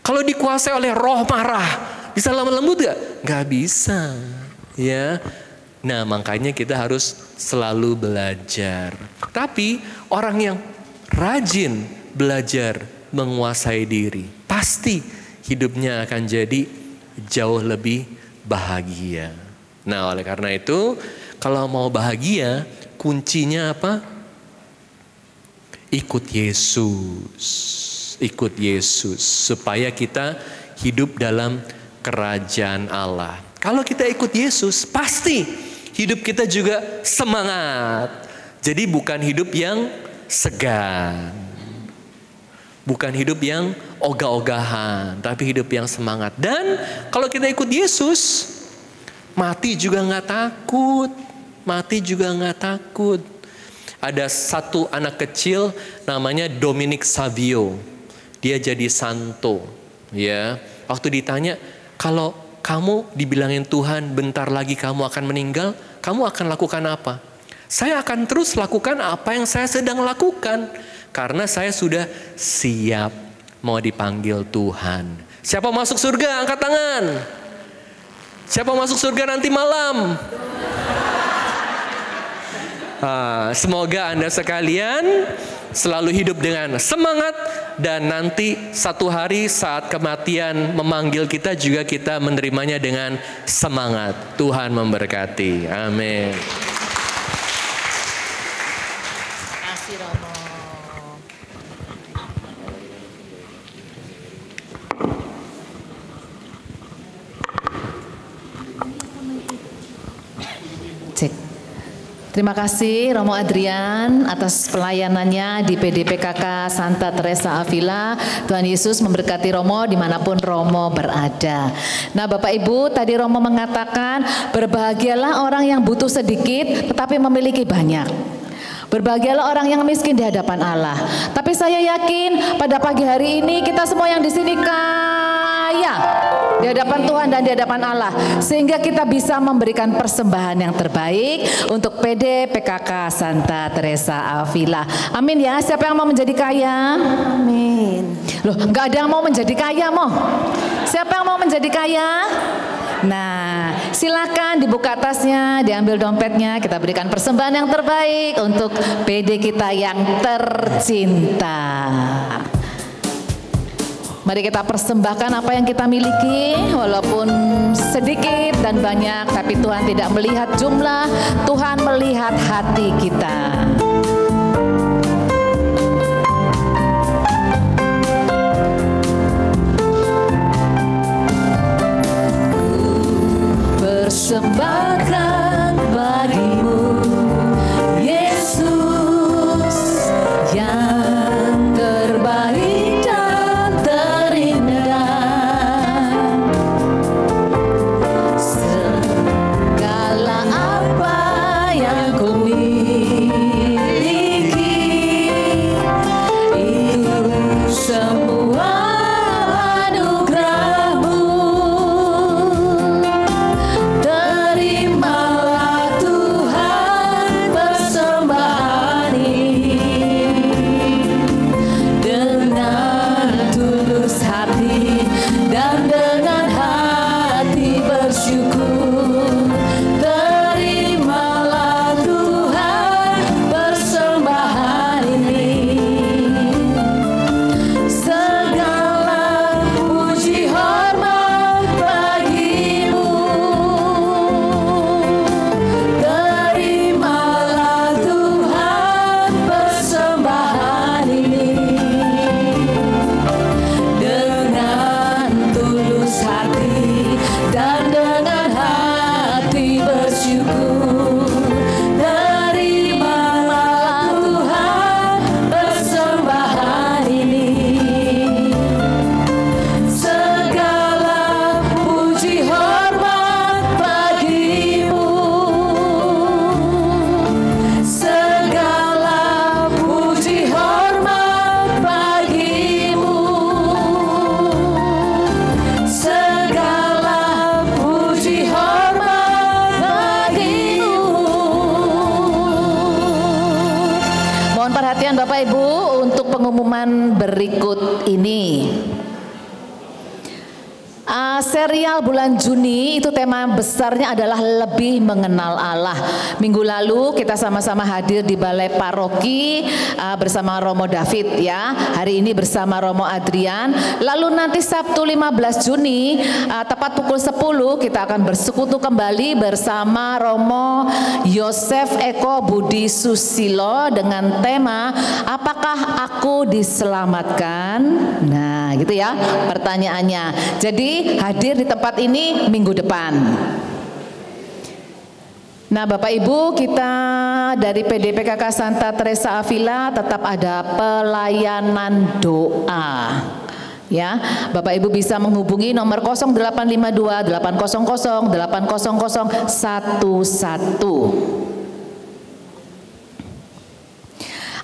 Kalau dikuasai oleh roh marah, bisa lemah lembut gak? Gak bisa. Ya. Nah makanya kita harus selalu belajar. Tapi orang yang rajin belajar menguasai diri, pasti hidupnya akan jadi jauh lebih bahagia. Nah oleh karena itu, kalau mau bahagia, kuncinya apa? Ikut Yesus. Ikut Yesus supaya kita hidup dalam kerajaan Allah. Kalau kita ikut Yesus, pasti hidup kita juga semangat. Jadi bukan hidup yang segan. Bukan hidup yang ogah-ogahan, tapi hidup yang semangat. Dan kalau kita ikut Yesus, mati juga nggak takut. Mati juga nggak takut. Ada satu anak kecil namanya Dominic Savio. Dia jadi santo. Ya, waktu ditanya, kalau kamu dibilangin Tuhan bentar lagi kamu akan meninggal, kamu akan lakukan apa? Saya akan terus lakukan apa yang saya sedang lakukan. Karena saya sudah siap mau dipanggil Tuhan. Siapa masuk surga? Angkat tangan. Siapa masuk surga nanti malam? Semoga Anda sekalian selalu hidup dengan semangat. Dan nanti satu hari saat kematian memanggil kita juga kita menerimanya dengan semangat. Tuhan memberkati. Amin. Kasih Romo. Cek. Terima kasih Romo Adrian atas pelayanannya di PDPKK Santa Teresa Avila. Tuhan Yesus memberkati Romo dimanapun Romo berada. Nah Bapak Ibu, tadi Romo mengatakan berbahagialah orang yang butuh sedikit tetapi memiliki banyak. Berbahagialah orang yang miskin di hadapan Allah. Tapi saya yakin pada pagi hari ini kita semua yang di sini kaya di hadapan Tuhan dan di hadapan Allah, sehingga kita bisa memberikan persembahan yang terbaik untuk PDPKK Santa Teresa Avila. Amin ya. Siapa yang mau menjadi kaya? Amin. Loh, nggak ada yang mau menjadi kaya, mau? Siapa yang mau menjadi kaya? Nah, silakan dibuka tasnya, diambil dompetnya, kita berikan persembahan yang terbaik untuk PD kita yang tercinta. Mari kita persembahkan apa yang kita miliki, walaupun sedikit dan banyak, tapi Tuhan tidak melihat jumlah, Tuhan melihat hati kita. perhatian Bapak Ibu untuk pengumuman berikut ini. Serial bulan Juni itu tema besarnya adalah lebih mengenal Allah. Minggu lalu kita sama-sama hadir di Balai Paroki bersama Romo David ya. Hari ini bersama Romo Adrian. Lalu nanti Sabtu 15 Juni tepat pukul 10 kita akan bersekutu kembali bersama Romo Yosef Eko Budi Susilo dengan tema apakah aku diselamatkan? Nah, gitu ya pertanyaannya. Jadi hadir di tempat ini minggu depan. Nah Bapak Ibu, kita dari PDPKK Santa Teresa Avila tetap ada pelayanan doa. Ya, Bapak Ibu bisa menghubungi nomor 0852 800 800 11.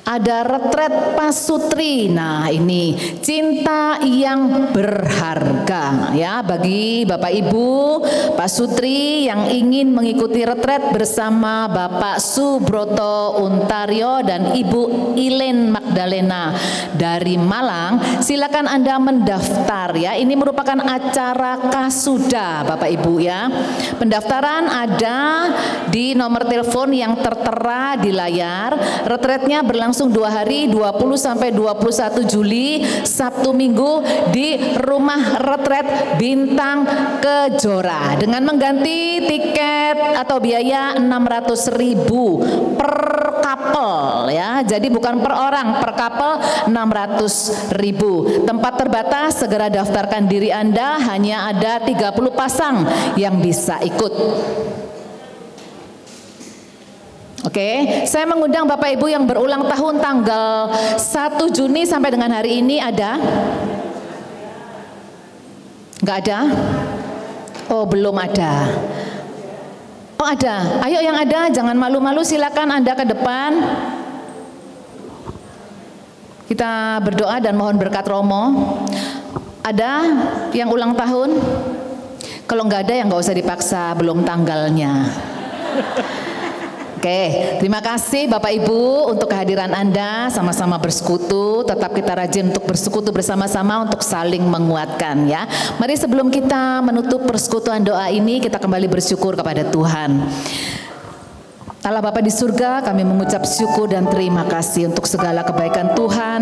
Ada retret Pasutri. Nah, ini cinta yang berharga ya bagi Bapak Ibu Pasutri yang ingin mengikuti retret bersama Bapak Subroto Untario dan Ibu Ilen Magdalena dari Malang. Silakan Anda mendaftar ya. Ini merupakan acara Kasuda Bapak Ibu ya. Pendaftaran ada di nomor telepon yang tertera di layar. Retretnya berlangsung 2 hari 20 sampai 21 Juli Sabtu Minggu di Rumah Retret Bintang Kejora dengan mengganti tiket atau biaya 600.000 per couple ya. Jadi bukan per orang, per couple 600.000. Tempat terbatas, segera daftarkan diri Anda, hanya ada 30 pasang yang bisa ikut. Oke, saya mengundang Bapak Ibu yang berulang tahun tanggal 1 Juni sampai dengan hari ini ada? Enggak ada? Oh, belum ada. Oh, ada. Ayo yang ada, jangan malu-malu, silakan Anda ke depan. Kita berdoa dan mohon berkat Romo. Ada yang ulang tahun? Kalau enggak ada, yang enggak usah dipaksa, belum tanggalnya. Oke, terima kasih Bapak Ibu untuk kehadiran Anda, sama-sama bersekutu. Tetap kita rajin untuk bersekutu bersama-sama untuk saling menguatkan ya. Mari sebelum kita menutup persekutuan doa ini, kita kembali bersyukur kepada Tuhan. Allah Bapa di surga, kami mengucap syukur dan terima kasih untuk segala kebaikan Tuhan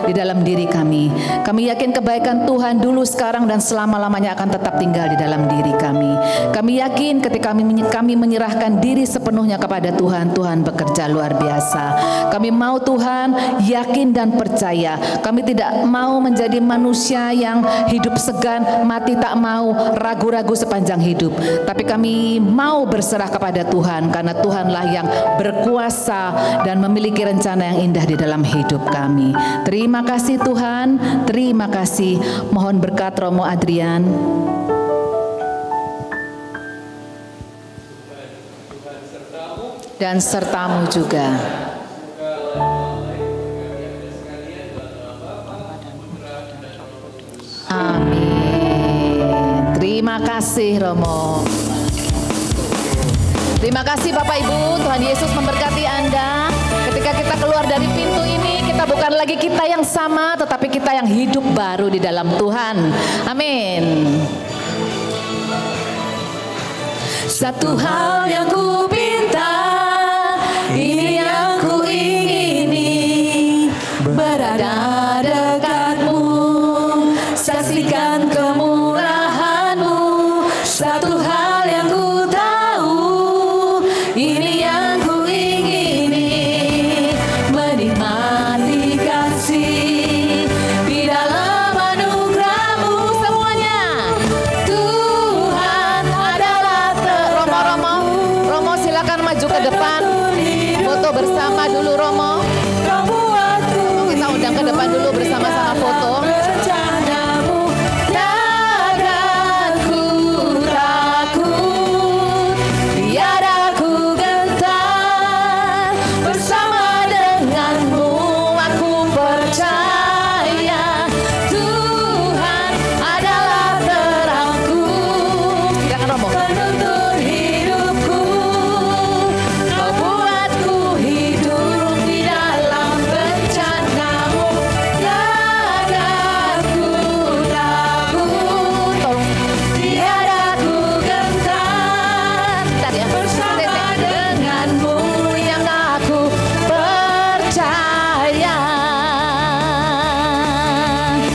di dalam diri kami. Kami yakin kebaikan Tuhan dulu, sekarang, dan selama-lamanya akan tetap tinggal di dalam diri kami. Kami yakin ketika kami menyerahkan diri sepenuhnya kepada Tuhan, Tuhan bekerja luar biasa. Kami mau Tuhan yakin dan percaya. Kami tidak mau menjadi manusia yang hidup segan, mati tak mau, ragu-ragu sepanjang hidup. Tapi kami mau berserah kepada Tuhan, karena Tuhanlah yang berkuasa dan memiliki rencana yang indah di dalam hidup kami. Terima kasih Tuhan, terima kasih. Mohon berkat Romo Adrian. Dan sertamu juga. Amin. Terima kasih Romo. Terima kasih Bapak Ibu, Tuhan Yesus memberkati Anda. Ketika kita keluar dari pintu ini, kita bukan lagi kita yang sama, tetapi kita yang hidup baru di dalam Tuhan. Amin. Satu hal yang ku pinta, ini yang ku ingini, berada